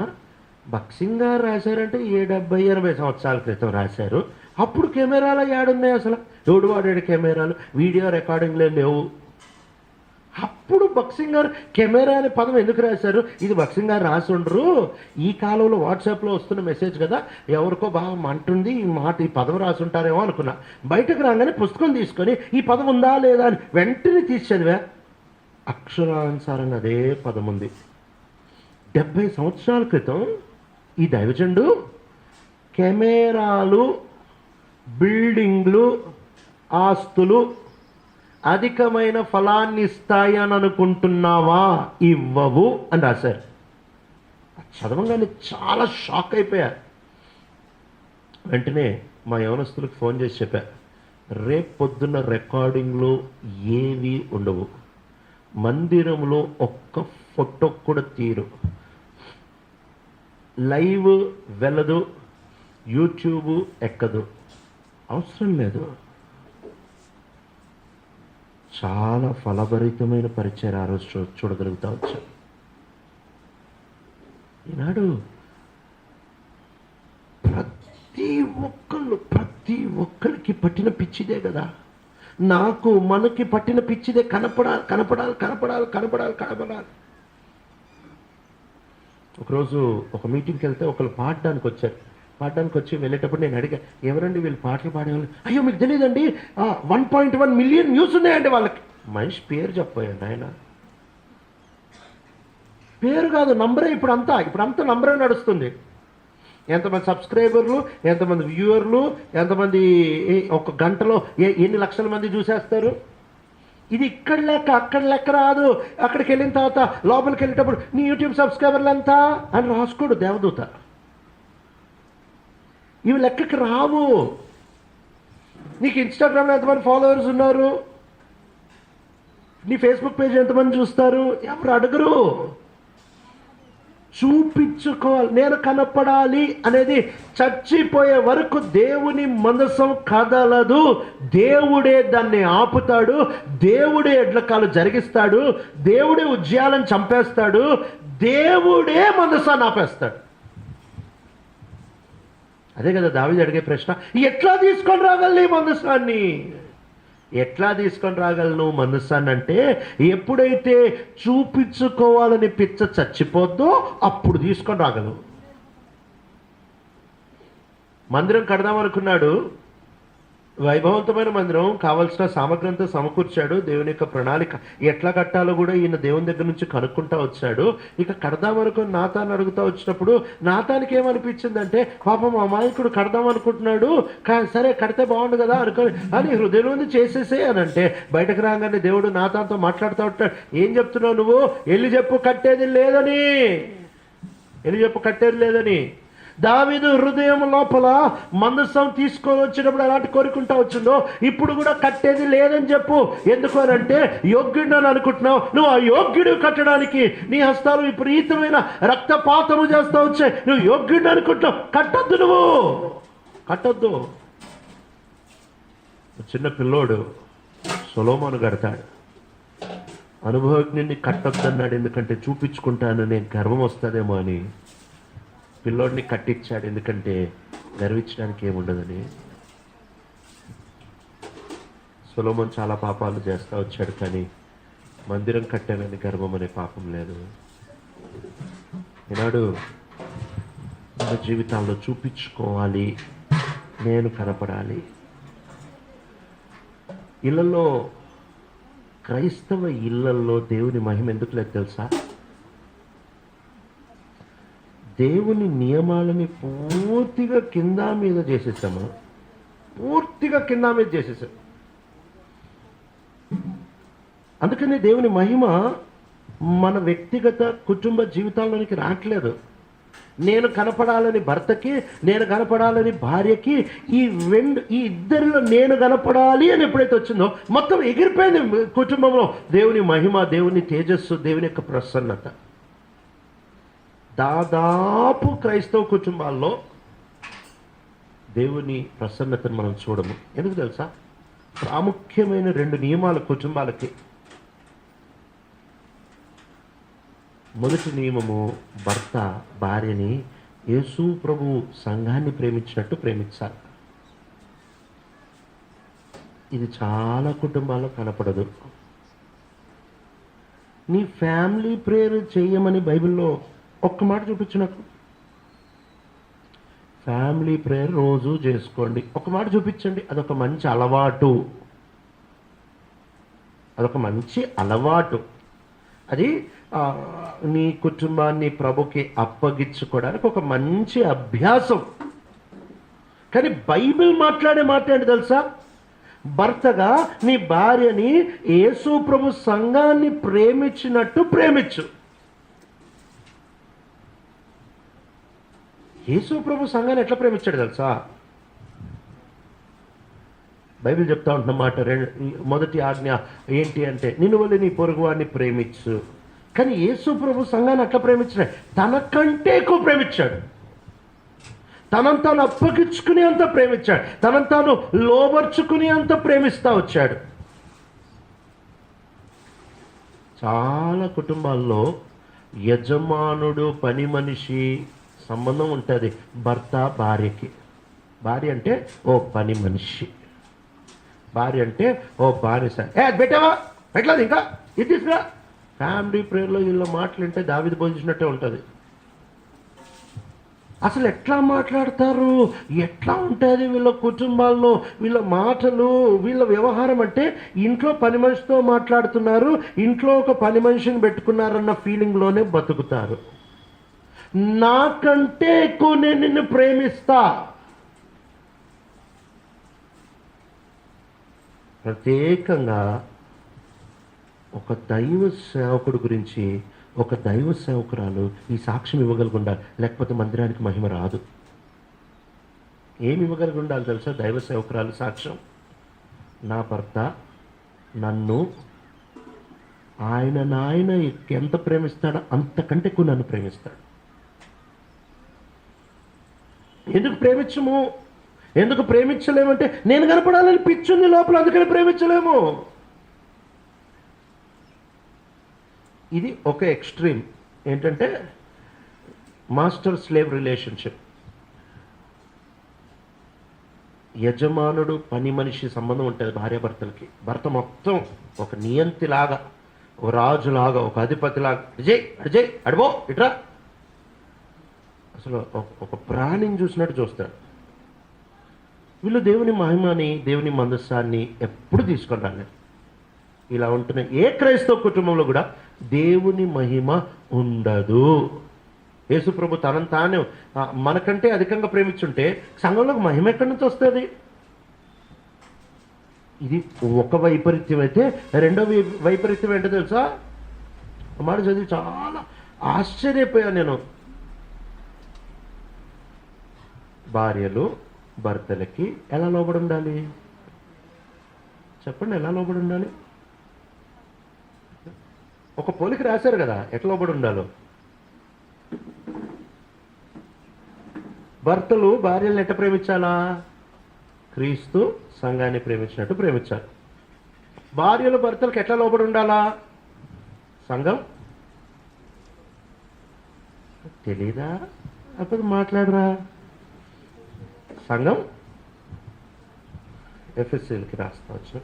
భక్సింగ్ గారు రాశారంటే 70-80 సంవత్సరాల క్రితం రాశారు. అప్పుడు కెమెరాలు ఏడున్నాయి? అసలు ఎవడు వాడాడు కెమెరాలు? వీడియో రికార్డింగ్లే లేవు. అప్పుడు భక్సింగ్ గారు కెమెరా అనే పదం ఎందుకు రాశారు? ఇది భక్సింగ్ గారు రాసి ఉండరు. ఈ కాలంలో వాట్సాప్లో వస్తున్న మెసేజ్ కదా, ఎవరికో బాగా మంటుంది ఈ మాట, ఈ పదం రాసి ఉంటారేమో అనుకున్నా. బయటకు రాగానే పుస్తకం తీసుకొని ఈ పదం ఉందా లేదా అని వెంటనే తీసి చదివా. అక్షరానుసారంగా అదే పదం ఉంది. 70 సంవత్సరాల క్రితం ఈ దైవజనుడు కెమెరాలు బిల్డింగ్లు ఆస్తులు అధికమైన ఫలాన్ని ఇస్తాయని అనుకుంటున్నావా? ఇవ్వవు అని రాశారు. చదవగానే చాలా షాక్ అయిపోయారు. వెంటనే మా యవనస్తులకు ఫోన్ చేసి చెప్పా, రేపు పొద్దున్న రికార్డింగ్లు ఏవి ఉండవు, మందిరంలో ఒక్క ఫోటో కూడా తీరు, లైవ్ వెళ్ళదు, యూట్యూబ్ ఎక్కదు, అవసరం లేదు. చాలా ఫలభరితమైన పరిచయం ఆ రోజు చూడగలుగుతా వచ్చాం. ఈనాడు ప్రతి ఒక్కరికి పట్టిన పిచ్చిదే కదా. మనకి పట్టిన పిచ్చిదే. కనపడాలి. ఒకరోజు ఒక మీటింగ్కి వెళ్తే ఒకళ్ళు పాడడానికి వచ్చి వెళ్ళేటప్పుడు నేను అడిగా, ఎవరండి వీళ్ళు పాటలు పాడేవాళ్ళు? అయ్యో మీకు తెలియదండి, 1.1 మిలియన్ వ్యూస్ ఉన్నాయండి వాళ్ళకి. మనిషి పేరు చెప్పాయండి ఆయన. పేరు కాదు, నంబరే. ఇప్పుడంతా నంబరే నడుస్తుంది. ఎంతమంది సబ్స్క్రైబర్లు, ఎంతమంది వ్యూవర్లు, ఎంతమంది ఒక గంటలో ఎన్ని లక్షల మంది చూసేస్తారు. ఇది ఇక్కడ లెక్క, అక్కడ లెక్క రాదు. అక్కడికి వెళ్ళిన తర్వాత లోపలికి వెళ్ళేటప్పుడు నీ యూట్యూబ్ సబ్స్క్రైబర్లు ఎంత అని రాసుకోడు దేవదూత. ఇవి లెక్కకి రావు. నీకు ఇన్స్టాగ్రామ్లో ఎంతమంది ఫాలోవర్స్ ఉన్నారు, నీ ఫేస్బుక్ పేజ్ ఎంతమంది చూస్తారు, ఎవరు అడగరు. చూపించుకోవాలి. నేను కనపడాలి అనేది చచ్చిపోయే వరకు దేవుని మనసం కదలదు. దేవుడే దాన్ని ఆపుతాడు. దేవుడే ఎడ్లకాలు జరిగిస్తాడు. దేవుడే ఉజ్జయాలను చంపేస్తాడు. దేవుడే మనసాన్ని ఆపేస్తాడు. అదే కదా దావీదు అడిగే ప్రశ్న, ఎట్లా తీసుకొని రాగలను ఈ మనసాన్ని? ఎట్లా తీసుకొని రాగలను మనసాన్ని అంటే, ఎప్పుడైతే చూపించుకోవాలని పిచ్చ చచ్చిపోద్దో అప్పుడు తీసుకొని రాగలవు. మందిరం కడదామనుకున్నాడు. వైభవంతమైన మందిరం, కావలసిన సామగ్రి అంతా సమకూర్చాడు. దేవుని యొక్క ప్రణాళిక ఎట్లా కట్టాలో కూడా ఈయన దేవుని దగ్గర నుంచి కనుక్కుంటా వచ్చాడు. ఇక కడదామనుకుని నాతాన్ని అడుగుతా వచ్చినప్పుడు నాతానికి ఏమనిపించిందంటే, పాపం అమాయకుడు కడదామనుకుంటున్నాడు, సరే కడితే బాగుండు కదా అని హృదయంలో చేసేసే అని అంటే, బయటకు రాగానే దేవుడు నాతాంతో మాట్లాడుతూ ఉంటాడు. ఏం చెప్తున్నావు నువ్వు? వెళ్ళి చెప్పు కట్టేది లేదని. దావీదు హృదయం లోపల మందసం తీసుకొని వచ్చినప్పుడు ఎలాంటి కోరుకుంటా వచ్చిందో ఇప్పుడు కూడా కట్టేది లేదని చెప్పు. ఎందుకు అంటే, యోగ్యుడు అని అనుకుంటున్నావు. నువ్వు ఆ యోగ్యుడు కట్టడానికి నీ హస్తాలు విపరీతమైన రక్తపాతము చేస్తా వచ్చాయి. నువ్వు యోగ్యుడు అనుకుంటున్నావు. కట్టొద్దు. చిన్న పిల్లోడు సొలొమోను కడతాడు. అనుభవజ్ఞుని కట్టొద్దన్నాడు. ఎందుకంటే చూపించుకుంటాను, నేను గర్వం వస్తుందేమో అని. పిల్లోడిని కట్టించాడు, ఎందుకంటే గర్వించడానికి ఏముండదని. సొలొమోను చాలా పాపాలు చేస్తూ వచ్చాడు, కానీ మందిరం కట్టానని గర్వం అనే పాపం లేదు. ఈనాడు మన జీవితాల్లో చూపించుకోవాలి, నేను కనపడాలి. ఇళ్లలో, క్రైస్తవ ఇళ్లల్లో దేవుని మహిమ ఎందుకు లేదు తెలుసా? దేవుని నియమాలని పూర్తిగా కింద మీద చేసేసాము. పూర్తిగా కింద మీద చేసేసాం. అందుకని దేవుని మహిమ మన వ్యక్తిగత కుటుంబ జీవితాల్లోనికి రావట్లేదు. నేను కనపడాలని భర్తకి, నేను కనపడాలని భార్యకి, ఈ ఇద్దరిలో నేను కనపడాలి అని ఎప్పుడైతే వచ్చిందో మొత్తం ఎగిరిపోయింది కుటుంబంలో దేవుని మహిమ, దేవుని తేజస్సు, దేవుని యొక్క ప్రసన్నత. దాదాపు క్రైస్తవ కుటుంబాల్లో దేవుని ప్రసన్నతను మనం చూడము. ఎందుకు తెలుసా? ప్రాముఖ్యమైన 2 నియమాలు కుటుంబాలకి. మొదటి నియమము, భర్త భార్యని యేసు ప్రభు సంఘాన్ని ప్రేమించినట్టు ప్రేమించాలి. ఇది చాలా కుటుంబాల్లో కనపడదు. నీ ఫ్యామిలీ ప్రేయర్ చేయమని బైబిల్లో ఒక్క మాట చూపించు నాకు. ఫ్యామిలీ ప్రేయర్ రోజు చేసుకోండి, ఒక మాట చూపించండి. అదొక మంచి అలవాటు. అది నీ కుటుంబాన్ని ప్రభుకి అప్పగించుకోవడానికి ఒక మంచి అభ్యాసం. కానీ బైబిల్ మాట్లాడే మాట ఏంటి తెలుసా? భర్తగా నీ భార్యని యేసు ప్రభు సంఘాన్ని ప్రేమించినట్టు ప్రేమించు. యేసు ప్రభు సంఘాన్ని ఎట్లా ప్రేమించాడు తెలుసా? బైబిల్ చెప్తా ఉంటున్నమాట. మొదటి ఆజ్ఞ ఏంటి అంటే, నిన్ను వల్ల నీ పొరుగువాడిని ప్రేమించు. కానీ యేసు ప్రభు సంఘాన్ని అట్లా ప్రేమించాడు, తనకంటే ఎక్కువ ప్రేమించాడు. తనను తాను అప్పగించుకుని అంత ప్రేమించాడు, తనను తాను లోబర్చుకుని అంత ప్రేమిస్తూ వచ్చాడు. చాలా కుటుంబాల్లో యజమానుడు పని మనిషి సంబంధం ఉంటుంది భర్త భార్యకి. భార్య అంటే ఓ పని మనిషి, భార్య అంటే ఓ బానిస. పెట్టావా, పెట్టలేదు, ఇంకా ఇది తీసుకురా. ఫ్యామిలీ ప్రేయర్లో వీళ్ళ మాటలు అంటే దావీదు బోధించినట్టే ఉంటుంది. అసలు ఎట్లా మాట్లాడతారు, ఎట్లా ఉంటుంది వీళ్ళ కుటుంబాల్లో, వీళ్ళ మాటలు, వీళ్ళ వ్యవహారం అంటే ఇంట్లో పని మనిషితో మాట్లాడుతున్నారు, ఇంట్లో ఒక పని మనిషిని పెట్టుకున్నారన్న ఫీలింగ్లోనే బతుకుతారు. నాకంటే ఎక్కువ నేను నిన్ను ప్రేమిస్తా. ప్రత్యేకంగా ఒక దైవ సేవకుడు గురించి ఒక దైవ సేవకురాలు ఈ సాక్ష్యం ఇవ్వగలిగి ఉండాలి, లేకపోతే మందిరానికి మహిమ రాదు. ఏమి ఇవ్వగలిగి ఉండాలి తెలుసా దైవ సేవకురాలు సాక్ష్యం? నా భర్త నన్ను ఆయన ఎంత ప్రేమిస్తాడో అంతకంటే ఎక్కువ నన్ను ప్రేమిస్తాడు. ఎందుకు ప్రేమించలేమంటే నేను కనపడాలని పిచ్చుంది లోపల, అందుకని ప్రేమించలేము. ఇది ఒక ఎక్స్ట్రీమ్. ఏంటంటే మాస్టర్ స్లేవ్ రిలేషన్షిప్. యజమానుడు పని మనిషి సంబంధం ఉంటుంది భార్యాభర్తలకి. భర్త మొత్తం ఒక నియంతిలాగా, ఒక రాజులాగా, ఒక అధిపతిలాగా, అడిజయ్ అడిబో ఇట్రా, అసలు ఒక ప్రాణిని చూసినట్టు చూస్తాడు. వీళ్ళు దేవుని మహిమని, దేవుని మందస్సాన్ని ఎప్పుడు తీసుకొని రాలేదు. ఇలా ఉంటున్న ఏ క్రైస్తవ కుటుంబంలో కూడా దేవుని మహిమ ఉండదు. యేసుప్రభు తనను తాను మనకంటే అధికంగా ప్రేమించుంటే సంఘంలోకి మహిమ ఎక్కడి నుంచి వస్తుంది? ఇది ఒక వైపరీత్యం అయితే, రెండో వైపరీత్యం ఏంటో తెలుసా? మాట చదివి చాలా ఆశ్చర్యపోయాను నేను. భార్యలు భర్తలకి ఎలా లోబడి ఉండాలి చెప్పండి? ఎలా లోబడి ఉండాలి? ఒక పోలిక రాశారు కదా ఎట్లా లోబడి ఉండాలో. భర్తలు భార్యలను ఎట్ట ప్రేమించాలా? క్రీస్తు సంఘాన్ని ప్రేమించినట్టు ప్రేమించాలి. భార్యలు భర్తలకు ఎట్లా లోబడి ఉండాలా? సంఘం తెలీదా? అప్పుడు మాట్లాడరా. సంఘం ఎఫ్ఎస్సీలకి రాస్తా వచ్చిన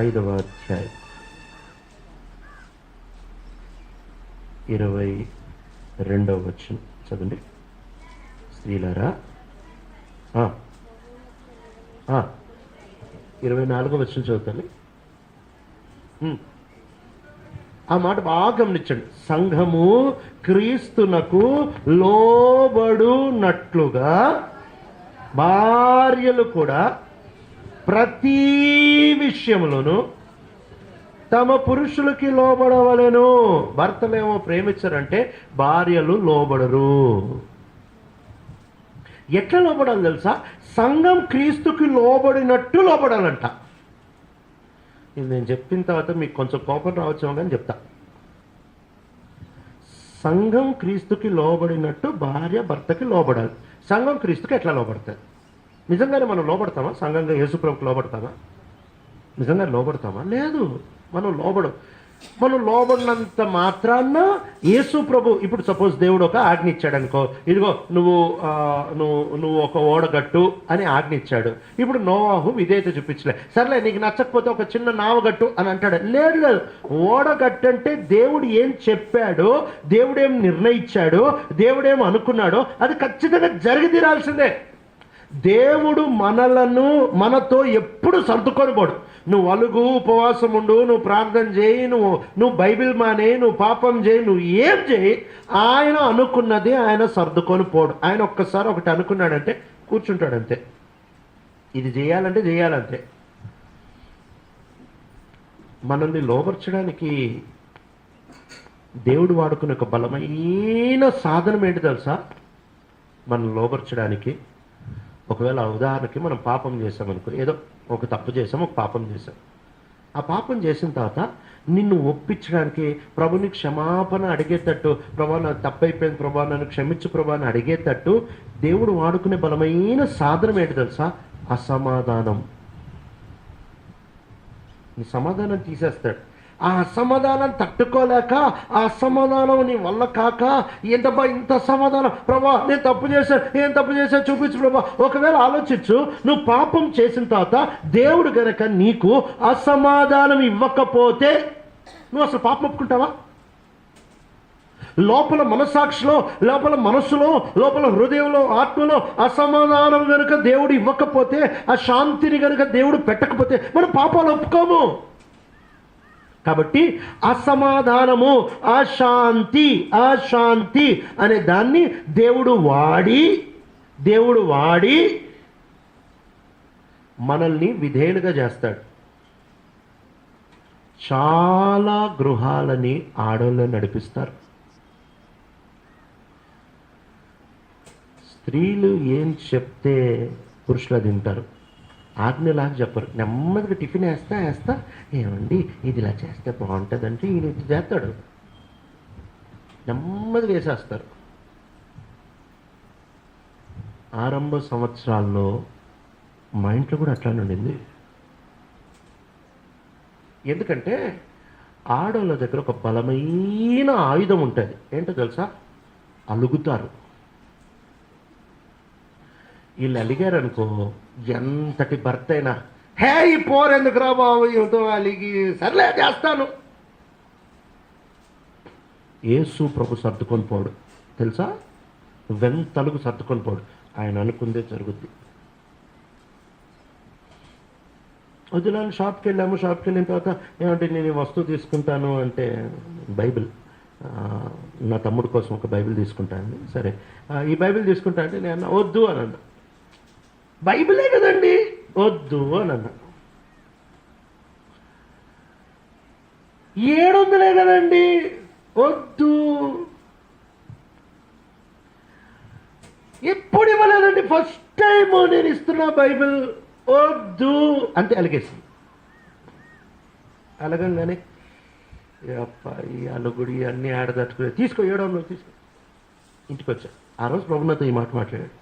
5వ అధ్యాయం 22వ వచనం చదవండి. స్త్రీలారా 24వ వచనం చదువుతాను. ఆ మాట బాగా గమనించండి. సంఘము క్రీస్తునకు లోబడునట్లుగా భార్యలు కూడా ప్రతి విషయంలోనూ తమ పురుషులకి లోబడవలెను. భర్తలేమో ప్రేమించారంటే భార్యలు లోబడరు. ఎట్లా లోబడాలి తెలుసా? సంఘం క్రీస్తుకి లోబడినట్టు లోబడాలంట. ఇది నేను చెప్పిన తర్వాత మీకు కొంచెం కోపం రావచ్చు కానీ చెప్తా. సంఘం క్రీస్తుకి లోబడినట్టు భార్య భర్తకి లోబడాలి. సంఘం క్రీస్తుకి ఎట్లా లోబడుతుంది? నిజంగానే మనం లోబడతామా? సంఘంగా యేసుప్రభుకి లోబడతామా? నిజంగా లోబడతామా? లేదు, మనం లోబడినంత మాత్రాన యేసు ప్రభు, ఇప్పుడు సపోజ్ దేవుడు ఒక ఆజ్ఞ ఇచ్చాడు అనుకో, ఇదిగో నువ్వు ఒక ఓడగట్టు అని ఆజ్ఞ ఇచ్చాడు. ఇప్పుడు నోవాహు విధేయత చూపించలే, సర్లే నీకు నచ్చకపోతే ఒక చిన్న నావగట్టు అని అంటాడు. లేదు, ఓడగట్టు అంటే దేవుడు ఏం చెప్పాడో, దేవుడు ఏం నిర్ణయించాడో, దేవుడు ఏం అనుకున్నాడో అది ఖచ్చితంగా జరిగి తీరాల్సిందే. దేవుడు మనతో ఎప్పుడు సర్దుకొని పోడు. నువ్వు అలుగు, ఉపవాసం ఉండు, నువ్వు ప్రార్థన చేయి, నువ్వు బైబిల్ మానే, నువ్వు పాపం చేయి, నువ్వు ఏం చేయి, ఆయన అనుకున్నది ఆయన సర్దుకొని పోడు. ఆయన ఒక్కసారి ఒకటి అనుకున్నాడంటే కూర్చుంటాడంతే. ఇది చేయాలంటే చేయాలంతే. మనల్ని లోపరచడానికి దేవుడు వాడుకునే ఒక బలమైన సాధనం ఏంటి తెలుసా? మనల్ని లోపరచడానికి, ఒకవేళ ఉదాహరణకి మనం పాపం చేసామనుకో, ఏదో ఒక తప్పు చేసాం, ఒక పాపం చేసాం. ఆ పాపం చేసిన తర్వాత నిన్ను ఒప్పించడానికి, ప్రభుని క్షమాపణ అడిగేటట్టు, ప్రభా నాకు తప్పైపోయింది ప్రభా నన్ను క్షమించు ప్రభా అని అడిగేటట్టు దేవుడు వాడుకునే బలమైన సాధనం ఏంటి తెలుసా? అసమాధానం. నీ సమాధానం తీసేస్తాడు. ఆ అసమాధానం తట్టుకోలేక, ఆ అసమాధానం నీ వల్ల కాక, ఏంటబ్బా ఇంత అసమాధానం ప్రభా, నేను తప్పు చేశాను, ఏం తప్పు చేశాను చూపించు ప్రభా. ఒకవేళ ఆలోచించు, నువ్వు పాపం చేసిన తర్వాత దేవుడు గనక నీకు అసమాధానం ఇవ్వకపోతే నువ్వు అసలు పాపం ఒప్పుకుంటావా? లోపల మనసాక్షిలో, లోపల మనస్సులో, లోపల హృదయంలో, ఆత్మలో అసమాధానం గనుక దేవుడు ఇవ్వకపోతే, ఆ శాంతిని గనుక దేవుడు పెట్టకపోతే మనం పాపాలు ఒప్పుకోము. కాబట్టి అసమాధానము, అశాంతి అనే దాన్ని దేవుడు వాడి మనల్ని విధేయులుగా చేస్తాడు. చాలా గృహాలని ఆడవాళ్ళు నడిపిస్తారు. స్త్రీలు ఏం చెప్తే పురుషులు తింటారు. ఆజ్ఞలాగా చెప్పరు. నెమ్మదిగా టిఫిన్ వేస్తా ఏమండి ఇది ఇలా చేస్తే బాగుంటుందంటే ఈయన ఇది చేస్తాడు, నెమ్మదిగా వేసేస్తారు. ఆరంభ సంవత్సరాల్లో మా ఇంట్లో కూడా అట్లానే ఉండింది. ఎందుకంటే ఆడవాళ్ళ దగ్గర ఒక బలమైన ఆయుధం ఉంటుంది. ఏంటో తెలుసా? అలుగుతారు. వీళ్ళు అలిగారనుకో, ఎంతటి భర్త అయినా హే ఈ పోరెందుకు రా బాబు ఎంతో అలిగి, సర్లే చేస్తాను. యేసు ప్రభు సర్దుకొని పోడు తెలుసా? వెంతలుగు సర్దుకొని పోడు. ఆయన అనుకుందే జరుగుద్ది. వదిలాను, షాప్కి వెళ్ళాము. షాప్కి వెళ్ళిన తర్వాత ఏమంటే నేను ఈ వస్తువు తీసుకుంటాను అంటే, బైబిల్ నా తమ్ముడు కోసం ఒక బైబిల్ తీసుకుంటాను. సరే ఈ బైబిల్ తీసుకుంటా అంటే నేను అన్నా వద్దు అని అన్నా. బైబిలే కదండి, వద్దు అని అన్నా. 700 కదండి, వద్దు. ఎప్పుడు ఇవ్వలేదండి, ఫస్ట్ టైం నేను ఇస్తున్నా బైబిల్, వద్దు అంటే అలిగేసి. అలగంగానే ఈ అలుగుడి అన్నీ ఆడదట్టుకునే తీసుకో 700 తీసుకో. ఇంటికి వచ్చా. ఆ రోజు ప్రభుత్వంతో ఈ మాట మాట్లాడాడు.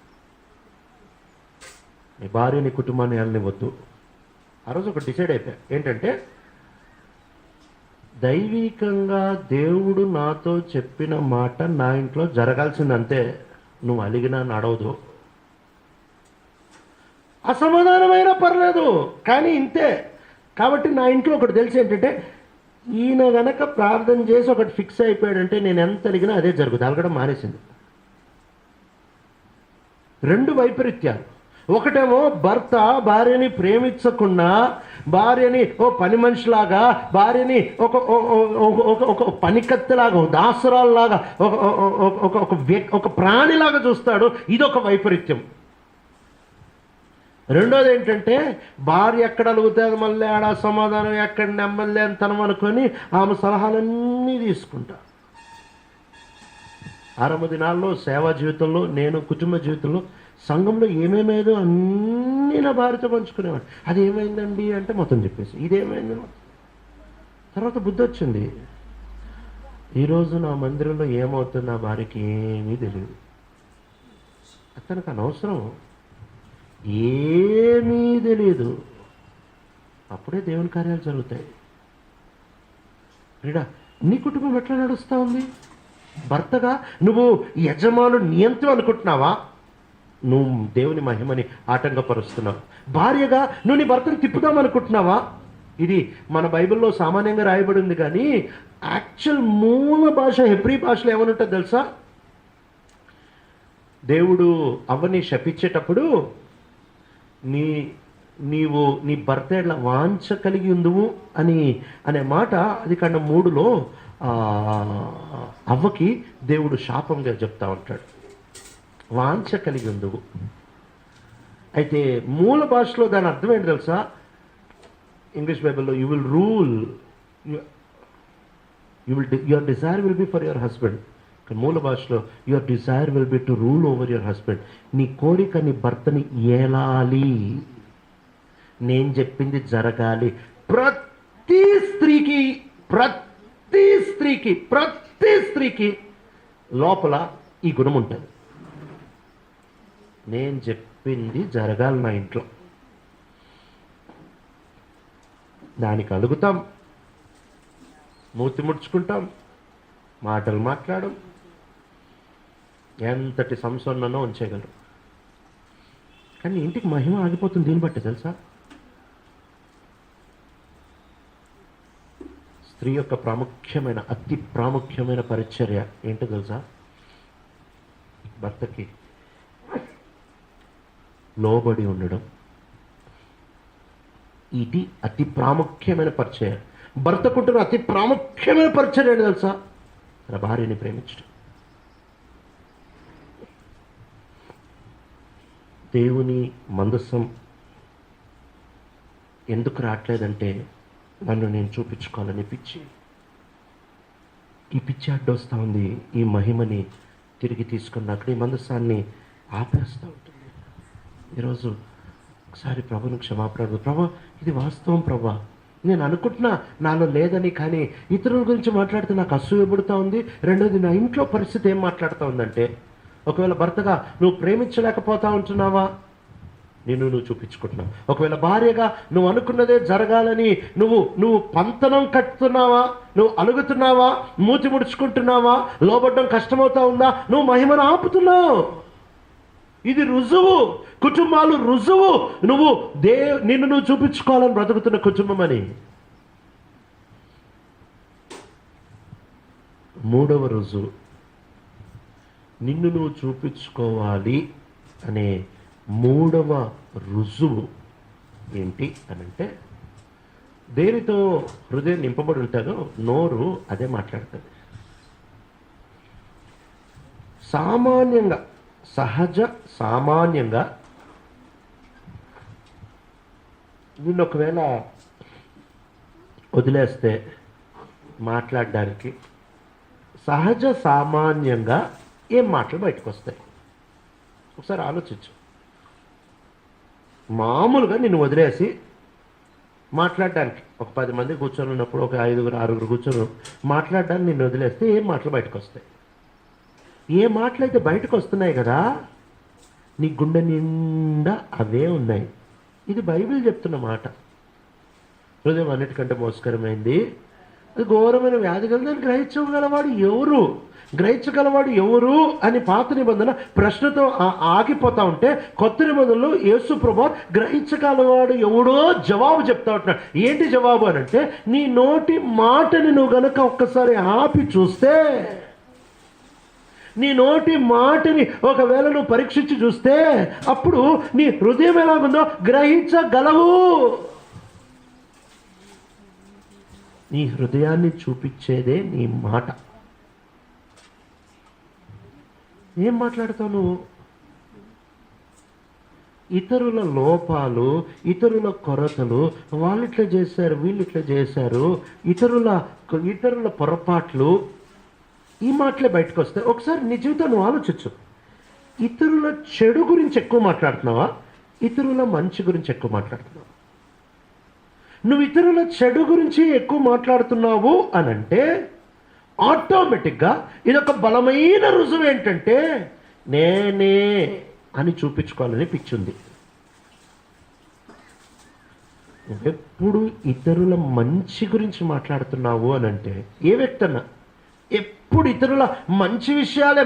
నీ భార్య నీ కుటుంబాన్ని వెళ్ళనివ్వద్దు. ఆ రోజు ఒక డిసైడ్ అయిపోయా. ఏంటంటే దైవికంగా దేవుడు నాతో చెప్పిన మాట నా ఇంట్లో జరగాల్సిందంతే. నువ్వు అలిగినా నడవదు, అసమాధానమైనా పర్లేదు, కానీ ఇంతే. కాబట్టి నా ఇంట్లో ఒకటి తెలిసి ఏంటంటే, ఈయన గనక ప్రార్థన చేసి ఒకటి ఫిక్స్ అయిపోయాడంటే నేను ఎంత అడిగినా అదే జరుగుతుంది. అలగడం మానేసింది. 2 వైపరీత్యాలు. ఒకటేమో భర్త భార్యని ప్రేమించకుండా, భార్యని ఓ పని మనిషిలాగా, భార్యని ఒక ఒక పనికత్తెలాగా, ఒక దాసరాల్లాగా, ఒక ప్రాణిలాగా చూస్తాడు. ఇదొక వైపరీత్యం. రెండోది ఏంటంటే, భార్య ఎక్కడ అడుగుతుంది మళ్ళీ ఆడ సమాధానం, ఎక్కడ నెమ్మది అని తనం అనుకొని ఆమె సలహాలన్నీ తీసుకుంటా. ఆరంభ దినాల్లో సేవా జీవితంలో, నేను కుటుంబ జీవితంలో, సంఘంలో ఏమేమేదో అన్నీ నా భార్యతో పంచుకునేవాడు. అది ఏమైందండి అంటే మొత్తం చెప్పేసి, ఇదేమైంది మొత్తం. తర్వాత బుద్ధి వచ్చింది. ఈరోజు నా మందిరంలో ఏమవుతుంది నా భార్యకి ఏమీ తెలియదు. అతనికి అనవసరం, ఏమీ తెలియదు. అప్పుడే దేవుని కార్యాలు జరుగుతాయి. రీడా, నీ కుటుంబం ఎట్లా నడుస్తూ ఉంది? భర్తగా నువ్వు యజమాను నియంత్రణ అనుకుంటున్నావా? నువ్వు దేవుని మహిమని ఆటంకపరుస్తున్నావు. భార్యగా నువ్వు నీ భర్తను తిప్పుదాం అనుకుంటున్నావా? ఇది మన బైబిల్లో సామాన్యంగా రాయబడి ఉంది, కానీ యాక్చువల్ మూల భాష హెబ్రీ భాషలో ఏమనుంటుంది తెలుసా? దేవుడు అవ్వని శపించేటప్పుడు, నీవు నీ భర్త ఎట్లా వాంఛ కలిగి ఉందువు అనే మాట అది కాండ 3లో అవ్వకి దేవుడు శాపంగా చెప్తా ఉంటాడు, వాంఛ కలిగి ఉందువు. అయితే మూల భాషలో దాని అర్థం ఏంటి తెలుసా? ఇంగ్లీష్ బైబిల్లో you will rule, your desire will be for your husband. మూల భాషలో your desire will be to rule over your husband. నీ కోరిక నీ భర్తని ఏలాలి, నేను చెప్పింది జరగాలి. ప్రతి స్త్రీకి లోపల ఈ గుణం ఉంటుంది. నేను చెప్పింది జరగాలి నా ఇంట్లో. దానికి అలుగుతాం, మూతి ముడుచుకుంటాం, మాటలు మాట్లాడడం, ఎంతటి సంసోన్ననో ఉంచేయగలరు. కానీ ఇంటికి మహిమ ఆగిపోతుంది దీన్ని బట్టి తెలుసా? స్త్రీ యొక్క అతి ప్రాముఖ్యమైన పరిచర్య ఏంటో తెలుసా? భర్తకి లోబడి ఉండడం. ఇది అతి ప్రాముఖ్యమైన పరిచర్య. భర్తకుంటున్న అతి ప్రాముఖ్యమైన పరిచర్య ఏంటి తెలుసా? తన భార్యని ప్రేమించడం. దేవుని మందసం ఎందుకు రావట్లేదంటే, నన్ను నేను చూపించుకోవాలని ఈ పిచ్చి అడ్డొస్తూ ఉంది. ఈ మహిమని తిరిగి తీసుకున్నక్కడ ఈ మందసాన్ని ఆపేస్తూ ఉంటుంది. ఈరోజు ఒకసారి ప్రభుని క్షమాపణ, ప్రభా ఇది వాస్తవం ప్రభా, నేను అనుకుంటున్నా నాలో లేదని, కానీ ఇతరుల గురించి మాట్లాడితే నాకు అసూయ పుడుతూ ఉంది. రెండోది, నా ఇంట్లో పరిస్థితి ఏం మాట్లాడుతూ ఉందంటే, ఒకవేళ భర్తగా నువ్వు ప్రేమించలేకపోతా ఉంటున్నావా, నువ్వు చూపించుకుంటున్నావు. ఒకవేళ భార్యగా నువ్వు అనుకున్నదే జరగాలని నువ్వు పంతనం కట్టుతున్నావా, నువ్వు అలుగుతున్నావా, మూతి ముడుచుకుంటున్నావా, లోబడ్డం కష్టమవుతా ఉందా, నువ్వు మహిమను ఆపుతున్నావు. ఇది రుజువు, కుటుంబాలు రుజువు నిన్ను నువ్వు చూపించుకోవాలని బ్రతుకుతున్న కుటుంబం అని. మూడవ రుజువు, నిన్ను నువ్వు చూపించుకోవాలి అనే మూడవ రుజువు ఏంటి అనంటే, దేనితో హృదయం నింపబడి ఉంటుందో నోరు అదే మాట్లాడుతుంది. సామాన్యంగా నిన్ను ఒకవేళ వదిలేస్తే మాట్లాడడానికి సామాన్యంగా ఏం మాటలు బయటకు వస్తాయి? ఒకసారి ఆలోచించు. మామూలుగా నిన్ను వదిలేసి మాట్లాడడానికి ఒక 10 మంది కూర్చొని ఉన్నప్పుడు, ఒక 5, 6 కూర్చొని మాట్లాడడానికి నిన్ను వదిలేస్తే ఏం మాటలు బయటకు వస్తాయి? ఏ మాటలు అయితే బయటకు వస్తున్నాయి కదా, నీ గుండె నిండా అవే ఉన్నాయి. ఇది బైబిల్ చెప్తున్న మాట. హృదయం అన్నిటికంటే మోసకరమైంది, అది ఘోరమైన వ్యాధి కలిగిన గ్రహించగలవాడు ఎవరు అని పాత నిబంధన ప్రశ్నతో ఆగిపోతా ఉంటే, కొత్త నిబంధనలో యేసు ప్రభువు గ్రహించగలవాడు ఎవడో జవాబు చెప్తా ఉంటున్నాడు. ఏంటి జవాబు అని అంటే, నీ నోటి మాటని నువ్వు గనక ఒక్కసారి ఆపి చూస్తే, నీ నోటి మాటని ఒకవేళ నువ్వు పరీక్షించి చూస్తే అప్పుడు నీ హృదయం ఎలాగుందో గ్రహించగలవు. నీ హృదయాన్ని చూపించేదే నీ మాట. ఏం మాట్లాడతావు నువ్వు? ఇతరుల లోపాలు, ఇతరుల కొరతలు, వాళ్ళు ఇట్లా చేశారు, వీళ్ళు ఇట్లా చేశారు, ఇతరుల పొరపాట్లు, ఈ మాటలే బయటకు వస్తాయి. ఒకసారి నీ జీవితం నువ్వు ఆలోచించు. ఇతరుల చెడు గురించి ఎక్కువ మాట్లాడుతున్నావా, ఇతరుల మంచి గురించి ఎక్కువ మాట్లాడుతున్నావా? నువ్వు ఇతరుల చెడు గురించి ఎక్కువ మాట్లాడుతున్నావు అని అంటే ఆటోమేటిక్గా ఇదొక బలమైన రుజువు ఏంటంటే నేనే అని చూపించుకోవాలని పిచ్చింది. ఎప్పుడు ఇతరుల మంచి గురించి మాట్లాడుతున్నావు అని అంటే ఏ వ్యక్తి అన్నా ఎప్పుడు ఇతరుల మంచి విషయాలే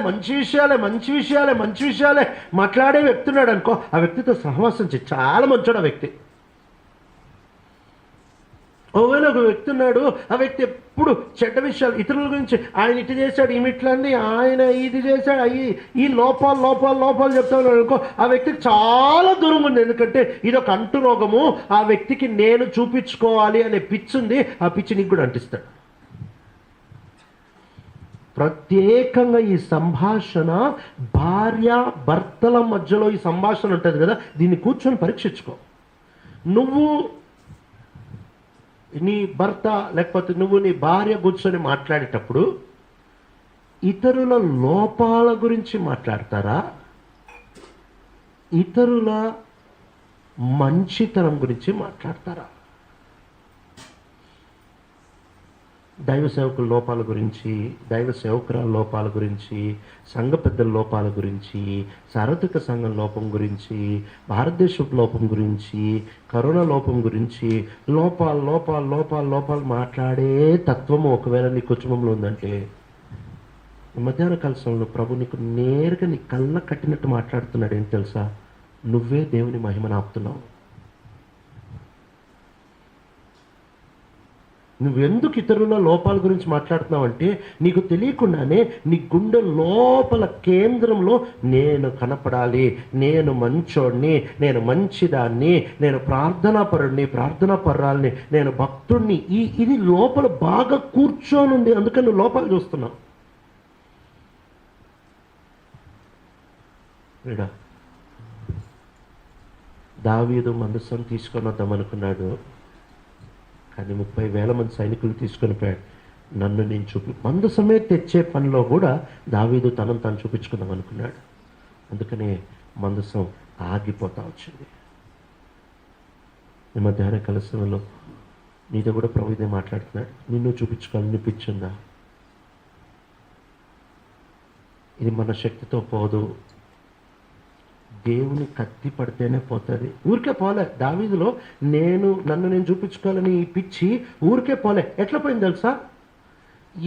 మాట్లాడే వ్యక్తి ఉన్నాడు అనుకో, ఆ వ్యక్తితో సహవాసం చేయి. చాలా మంచోడు ఆ వ్యక్తి. ఒకవేళ ఒక వ్యక్తి ఉన్నాడు, ఆ వ్యక్తి ఎప్పుడు చెడ్డ విషయాలు ఇతరుల గురించి, ఆయన ఇటు చేశాడు, ఈమె ఇట్లా అంది, ఆయన ఇది చేశాడు, ఈ లోపాలు చెప్తా ఉన్నాడు అనుకో, ఆ వ్యక్తికి చాలా దూరంగా ఉంది. ఎందుకంటే ఇది ఒక అంటు రోగము. ఆ వ్యక్తికి నేను చూపించుకోవాలి అనే పిచ్చి ఉంది. ఆ పిచ్చి నీకు కూడా అంటిస్తాడు. ప్రత్యేకంగా ఈ సంభాషణ భార్య భర్తల మధ్యలో ఈ సంభాషణ ఉంటుంది కదా, దీన్ని కూర్చొని పరీక్షించుకో. నువ్వు నీ భర్త లేకపోతే నువ్వు నీ భార్య కూర్చొని మాట్లాడేటప్పుడు ఇతరుల లోపాల గురించి మాట్లాడతారా, ఇతరుల మంచితనం గురించి మాట్లాడతారా? దైవ సేవకుల లోపాల గురించి, దైవ సేవకురాల లోపాల గురించి, సంఘ పెద్దల లోపాల గురించి, సార్వత్రిక సంఘం లోపం గురించి, భారతదేశపు లోపం గురించి, కరోనా లోపం గురించి లోపాలు మాట్లాడే తత్వము ఒకవేళ నీ కుటుంబంలో ఉందంటే మధ్యాహ్న కాల సమయంలో ప్రభు నీకు నేరుగా నీ కళ్ళ కట్టినట్టు మాట్లాడుతున్నాడు. ఏంటి తెలుసా? నువ్వే దేవుని మహిమను ఆపుతున్నావు. నువ్వెందుకు ఇతరుల లోపాల గురించి మాట్లాడుతున్నావు అంటే నీకు తెలియకుండానే నీ గుండె లోపల కేంద్రంలో నేను కనపడాలి, నేను మంచోడిని, నేను మంచిదాన్ని, నేను ప్రార్థనా పర్రాల్ని, నేను భక్తుడిని, ఇది లోపల బాగా కూర్చొని ఉంది. అందుకని నువ్వు లోపాలు చూస్తున్నావు. దావీదు మందసం తీసుకొని వద్దామనుకున్నాడు, కానీ 30,000 మంది సైనికులు తీసుకొని పోయాడు. నన్ను నేను మందసమే తెచ్చే పనిలో కూడా దావీదు తనను తాను చూపించుకుందాం అనుకున్నాడు. అందుకనే మందసం ఆగిపోతా వచ్చింది. ఈ మధ్యాహ్న కలసంలో నీతో కూడా ప్రభు ఇదే మాట్లాడుతున్నాడు. నిన్ను చూపించుకోవాలని పిచ్చుందా? ఇది మన శక్తితో పోదు. దేవుని కత్తి పడితేనే పోతుంది. ఊరికే పోలే. దావీదులో నన్ను నేను చూపించుకోవాలని ఈ పిచ్చి ఊరికే పోలే. ఎట్లా పోయింది తెలుసా?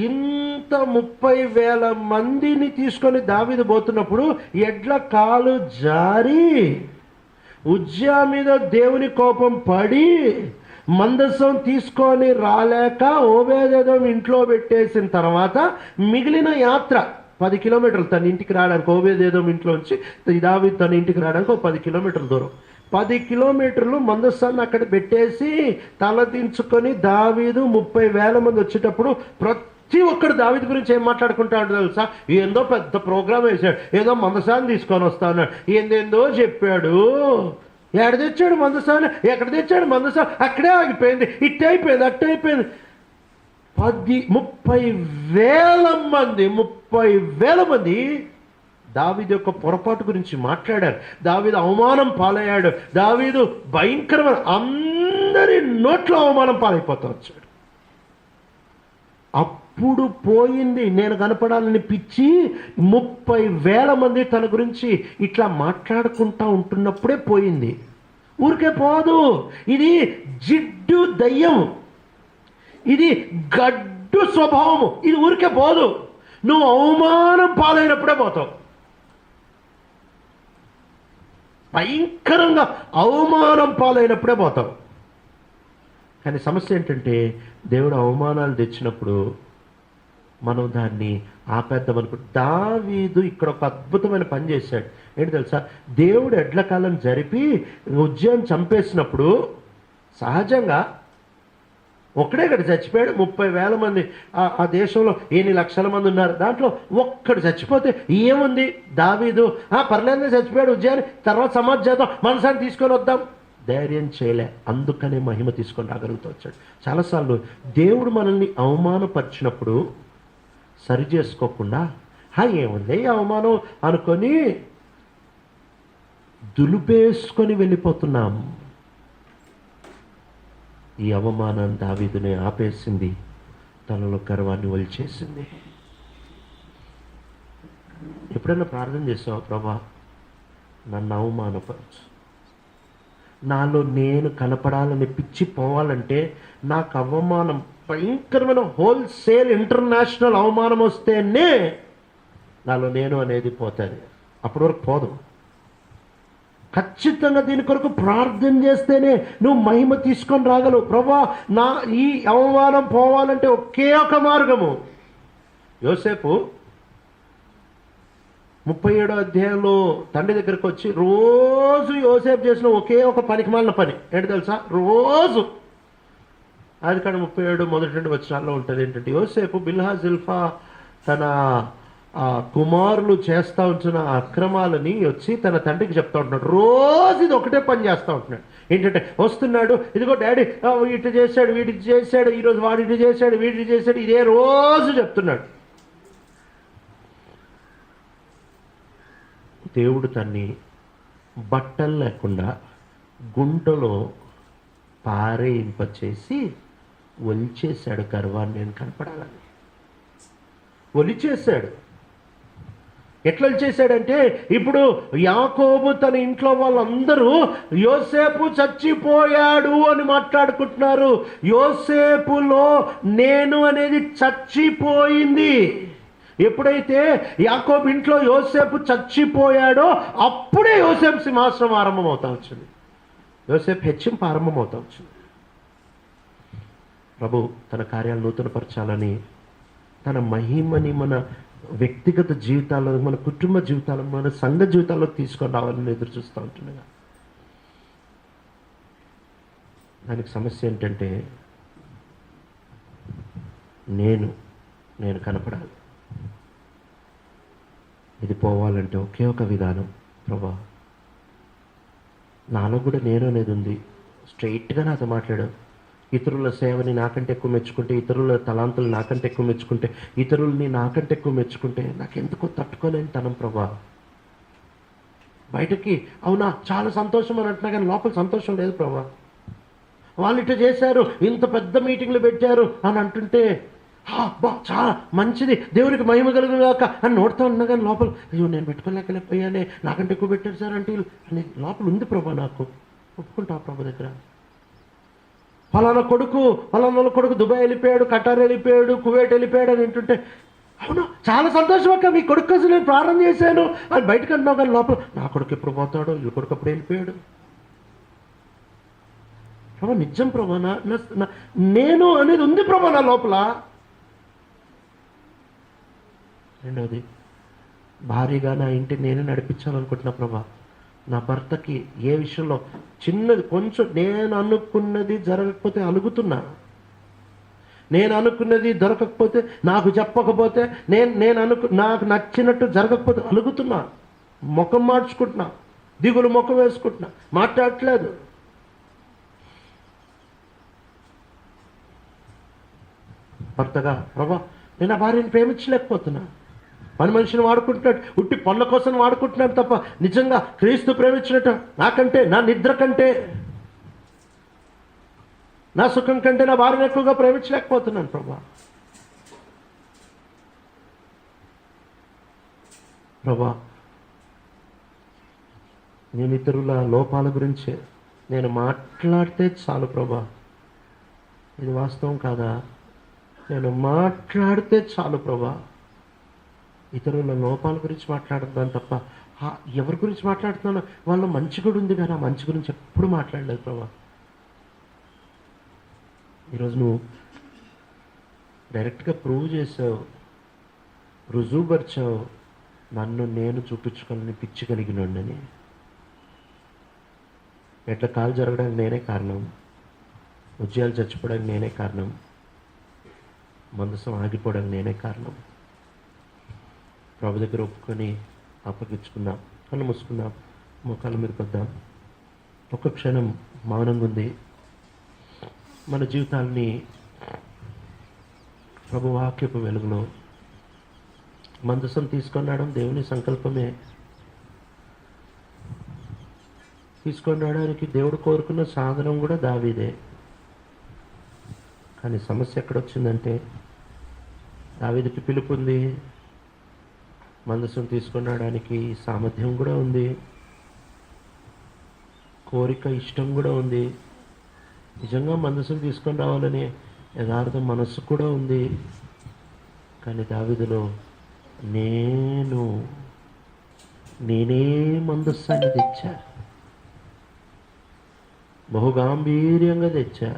ఇంత 30,000 మందిని తీసుకొని దావీదు పోతున్నప్పుడు ఎడ్ల కాలు జారి ఉజ్జా మీద దేవుని కోపం పడి మందసం తీసుకొని రాలేక ఓబేదెదోము ఇంట్లో పెట్టేసిన తర్వాత మిగిలిన యాత్ర 10 కిలోమీటర్లు తన ఇంటికి రావడానికి, ఓబేదెదోము ఇంట్లోంచి దావీదు తన ఇంటికి రావడానికి ఒక 10 కిలోమీటర్ల దూరం. 10 కిలోమీటర్లు మందసాన్ని అక్కడ పెట్టేసి తలదించుకొని దావీదు 30,000 మంది వచ్చేటప్పుడు ప్రతి ఒక్కడు దావీదు గురించి ఏం మాట్లాడుకుంటాడు తెలుసా? ఏందో పెద్ద ప్రోగ్రామ్ వేశాడు, ఏదో మందసాన్ని తీసుకొని వస్తా ఉన్నాడు, ఏందేందో చెప్పాడు. ఎక్కడ తెచ్చాడు మందసాన్ని, ఎక్కడ తెచ్చాడు మందసాన్ని, అక్కడే ఆగిపోయింది, ఇట్టయిపోయింది, అట్టయిపోయింది. 30,000 మంది దావీదు యొక్క పొరపాటు గురించి మాట్లాడారు. దావీదు అవమానం పాలయ్యాడు. దావీదు భయంకరమైన అందరి నోట్లో అవమానం పాలైపోతూ వచ్చాడు. అప్పుడు పోయింది నేను కనపడాలని పిచ్చి. 30,000 మంది తన గురించి ఇట్లా మాట్లాడుకుంటా ఉంటున్నప్పుడే పోయింది. ఊరికే పోదు. ఇది జిడ్డు దయ్యం, ఇది గడ్డు స్వభావము. ఇది ఊరికే పోదు. నువ్వు అవమానం పాలైనప్పుడే పోతావు. భయంకరంగా అవమానం పాలైనప్పుడే పోతావు. కానీ సమస్య ఏంటంటే దేవుడు అవమానాలు తెచ్చినప్పుడు మనం దాన్ని ఆపేద్దామనుకో. దావీదు ఇక్కడ ఒక అద్భుతమైన పని చేశాడు. ఏంటి తెలుసా? దేవుడు ఎడ్ల కాలం జరిపి ఉజ్జయం చంపేసినప్పుడు సహజంగా ఒక్కడే ఇక్కడ చచ్చిపోయాడు. 30,000 మంది ఆ దేశంలో ఎన్ని లక్షల మంది ఉన్నారు, దాంట్లో ఒక్కడు చచ్చిపోతే ఏముంది? దావీదు పర్లేదు చచ్చిపోయాడు ఉజ్జయాన్ని, తర్వాత సమాధి చేద్దాం, మనసాన్ని తీసుకొని వద్దాం, ధైర్యం చేయలే. అందుకనే మహిమ తీసుకొని రాగలుగుతూ వచ్చాడు. చాలాసార్లు దేవుడు మనల్ని అవమానపరిచినప్పుడు సరి చేసుకోకుండా ఏముంది అవమానం అనుకొని దులిపేసుకొని వెళ్ళిపోతున్నాం. ఈ అవమానం దావీదుని ఆపేసింది, తనలో గర్వాన్ని ఒలిచేసింది. ఎప్పుడైనా ప్రార్థన చేసావా? ప్రభా, నన్ను అవమానపరచు, నాలో నేను కనపడాలని పిచ్చి పోవాలంటే నాకు అవమానం, భయంకరమైన హోల్సేల్ ఇంటర్నేషనల్ అవమానం వస్తేనే నాలో నేను అనేది పోతుంది. అప్పటి వరకు పోదు. ఖచ్చితంగా దీని కొరకు ప్రార్థన చేస్తేనే నువ్వు మహిమ తీసుకొని రాగలవు. ప్రభా, నా ఈ అవమానం పోవాలంటే ఒకే ఒక మార్గము. యోసేపు 37వ అధ్యాయంలో తండ్రి దగ్గరకు వచ్చి రోజు యోసేపు చేసిన ఒకే ఒక పనికిమాలిన పని ఏంటి తెలుసా? రోజు ఆదికాండం 37 మొదటి 2 వచనాల్లో ఉంటుంది. ఏంటంటే యోసేపు బిల్హా జిల్ఫా తన కుమారులు చేస్తూ ఉంటున్న అక్రమాలని వచ్చి తన తండ్రికి చెప్తా ఉంటున్నాడు. రోజు ఇది ఒకటే పని చేస్తూ ఉంటున్నాడు. ఏంటంటే వస్తున్నాడు, ఇదిగో డాడీ ఇటు చేశాడు, వీటికి చేశాడు, ఈరోజు వాడు ఇటు చేశాడు, వీటికి చేశాడు, ఇదే రోజు చెప్తున్నాడు. దేవుడు తన్ని బట్టలు లేకుండా గుంటలో పారేయింపచేసి ఒలిచేశాడు. గర్వాన్ని నేను కనపడాలని ఒలిచేశాడు. ఎట్లా చేశాడంటే, ఇప్పుడు యాకోబు తన ఇంట్లో వాళ్ళందరూ యోసేపు చచ్చిపోయాడు అని మాట్లాడుకుంటున్నారు. యోసేపులో నేను అనేది చచ్చిపోయింది. ఎప్పుడైతే యాకోబు ఇంట్లో యోసేపు చచ్చిపోయాడో అప్పుడే యోసేపు సింహాసనం ఆరంభమవుతా వచ్చింది. యోసేపు హెచ్చింపు ఆరంభమవుతా వచ్చింది. ప్రభు తన కార్యాలు నూతనపరచాలని, తన మహిమని మన వ్యక్తిగత జీవితాల్లో, మన కుటుంబ జీవితాల్లో, మన సంఘ జీవితాల్లో తీసుకొని రావాలని ఎదురు చూస్తూ ఉంటుండగా దానికి సమస్య ఏంటంటే నేను కనపడాలి. ఇది పోవాలంటే ఒకే ఒక విధానం. ప్రభా, నాలో కూడా నేను అనేది ఉంది. స్ట్రైట్గా నాతో మాట్లాడావు. ఇతరుల సేవని నాకంటే ఎక్కువ మెచ్చుకుంటే, ఇతరుల తలాంతులు నాకంటే ఎక్కువ మెచ్చుకుంటే, ఇతరుల్ని నాకంటే ఎక్కువ మెచ్చుకుంటే నాకెందుకో తట్టుకోలేని తనం ప్రభా. బయటకి అవునా చాలా సంతోషం అని అంటున్నా కానీ లోపల సంతోషం లేదు ప్రభా. వాళ్ళు ఇట్లా చేశారు, ఇంత పెద్ద మీటింగ్లు పెట్టారు అని అంటుంటే బా చాలా మంచిది, దేవునికి మహిమ కలుగుగాక అని నోడుతూ ఉన్నా కానీ లోపల అయ్యో నేను పెట్టుకోలేకపోయానే, నాకంటే ఎక్కువ పెట్టారు సార్ అంటే అని లోపల ఉంది ప్రభా. నాకు ఒప్పుకుంటా ప్రభా దగ్గర. ఫలానా కొడుకు దుబాయ్ వెళ్ళిపోయాడు, ఖటార్ వెళ్ళిపోయాడు, కువైట్ వెళ్ళిపోయాడు అని వింటుంటే అవును చాలా సంతోషం అక్క, మీ కొడుకు కోసం నేను ప్రారంభం చేశాను అని బయటకు అంటున్నావు కానీ లోపల నా కొడుకు ఎప్పుడు పోతాడో, ఈ కొడుకు అప్పుడు వెళ్ళిపోయాడు. ప్రభా నిజం ప్రభా, నేను అనేది ఉంది ప్రభా నా లోపల. రెండవది, భారీగా నా ఇంటిని నేనే నడిపించాలనుకుంటున్నా ప్రభా. నా భర్తకి ఏ విషయంలో చిన్నది కొంచెం నేను అనుకున్నది జరగకపోతే అలుగుతున్నా, నేను అనుకున్నది దొరకకపోతే, నాకు చెప్పకపోతే, నాకు నచ్చినట్టు జరగకపోతే అలుగుతున్నా, ముఖం మార్చుకుంటున్నా, దిగులు ముఖం వేసుకుంటున్నా, మాట్లాడట్లేదు. భర్తగా ప్రభా నేను ఆ భార్యను ప్రేమించలేకపోతున్నా, పని మనిషిని వాడుకుంటున్నాడు, ఉట్టి పనుల కోసం వాడుకుంటున్నాడు తప్ప నిజంగా క్రీస్తు ప్రేమించినట్టు నాకంటే, నా నిద్ర కంటే, నా సుఖం కంటే నా భార్యను ఎక్కువగా ప్రేమించలేకపోతున్నాను ప్రభా. ప్రభా నేను ఇతరుల లోపాల గురించే నేను మాట్లాడితే చాలు ప్రభా. ఇది వాస్తవం కాదా? నేను మాట్లాడితే చాలు ప్రభా. ఇతరుల లోపాల గురించి మాట్లాడుతున్నాను తప్ప ఎవరి గురించి మాట్లాడుతున్నాను, వాళ్ళ మంచి కూడా ఉంది కానీ ఆ మంచి గురించి ఎప్పుడు మాట్లాడలేదు ప్రభా. ఈరోజు నువ్వు డైరెక్ట్గా ప్రూవ్ చేసావు రుజువుపరిచావు నన్ను నేను చూపించుకోవాలని పిచ్చి కలిగినోడిని. ఎట్లా కాలు జరగడానికి నేనే కారణం, ఉద్యోగాలు చచ్చిపోవడానికి నేనే కారణం, మందసం ఆగిపోవడానికి నేనే కారణం. ప్రభు దగ్గర ఒప్పుకొని అప్పగించుకుందాం, కళ్ళు మూసుకుందాం, మోకాళ్ళ మీద కొద్దాం. ఒక్క క్షణం మౌనంగా ఉంది. మన జీవితాల్ని ప్రభు వాక్యపు వెలుగులో మందసం తీసుకొని దేవుని సంకల్పమే. తీసుకొని రావడానికి దేవుడు కోరుకున్న సాధనం కూడా దావీదే. కానీ సమస్య ఎక్కడొచ్చిందంటే, దావీదుకి పిలుపు ఉంది, మందసం తీసుకొని రావడానికి సామర్థ్యం కూడా ఉంది, కోరిక ఇష్టం కూడా ఉంది, నిజంగా మందసం తీసుకొని రావాలనే యథార్థ మనస్సు కూడా ఉంది. కానీ దావీదులో నేనే మందస్సాన్ని తెచ్చా, బహుగాంభీర్యంగా తెచ్చా,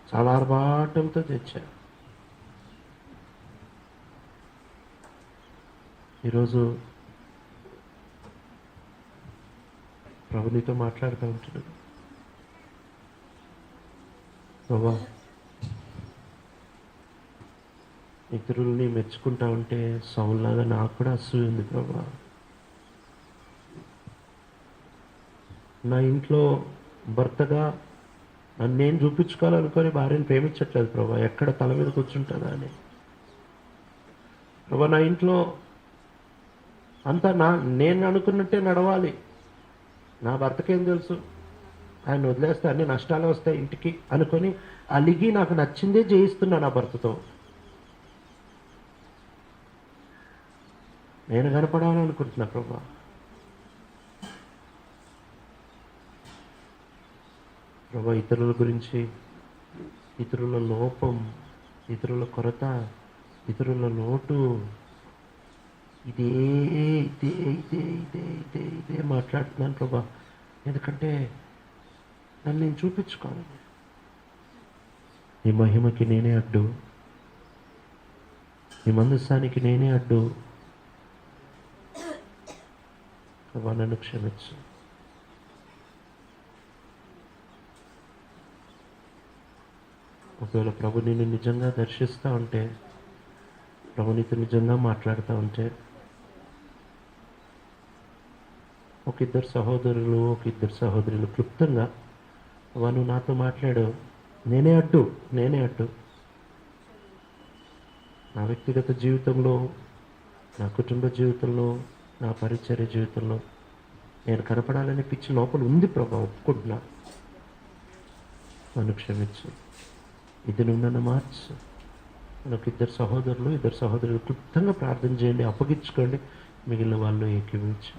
చాలా ఆర్భాటంతో తెచ్చా. ఈరోజు ప్రభు నీతో మాట్లాడుతూ ఉంటున్నాడు. ప్రభా, ఇతరుల్ని మెచ్చుకుంటా ఉంటే సౌల్లాగా నాకు కూడా అసూయ ఉంది ప్రభా. నా ఇంట్లో భర్తగా నన్ను నేను చూపించుకోవాలనుకొని భార్యను ప్రేమించట్లేదు ప్రభా, ఎక్కడ తల మీద కూర్చుంటుందా అని. ప్రభా, నా ఇంట్లో అంతా నేను అనుకున్నట్టే నడవాలి, నా భర్తకేం తెలుసు, ఆయన వదిలేస్తే అన్ని నష్టాలు వస్తాయి ఇంటికి అనుకొని అలిగి నాకు నచ్చిందే చేయిస్తున్నా నా భర్తతో. నేను కనపడాలని అనుకుంటున్నా ప్రభా. ప్రభా, ఇతరుల గురించి, ఇతరుల లోపం, ఇతరుల కొరత, ఇతరుల లోటు, ఇదే ఇదే ఇదే ఇదే ఇదే ఇదే మాట్లాడుతున్నాను ప్రభా. ఎందుకంటే నన్ను నేను చూపించుకోవాలి. నీ మహిమకి నేనే అడ్డు, నీ మందస్సానికి నేనే అడ్డు ప్రభా, నన్ను క్షమించు. ఒకవేళ ప్రభు నిన్ను నిజంగా దర్శిస్తూ ఉంటే, ప్రభు నీతో నిజంగా మాట్లాడుతూ ఉంటే, ఒక ఇద్దరు సహోదరులు క్లుప్తంగా, నువ్వు నాతో మాట్లాడు, నేనే అడ్డు నా వ్యక్తిగత జీవితంలో, నా కుటుంబ జీవితంలో, నా పరిచర్య జీవితంలో నేను కనపడాలనే పిచ్చి లోపల ఉంది ప్రభా, ఒప్పుకుంటున్నా, నన్ను క్షమించు, ఇది నువ్వు నన్ను మార్చు. నాకు ఇద్దరు సహోదరులు క్లుప్తంగా ప్రార్థన చేయండి, అప్పగించుకోండి, మిగిలిన వాళ్ళు ఏకీవించు.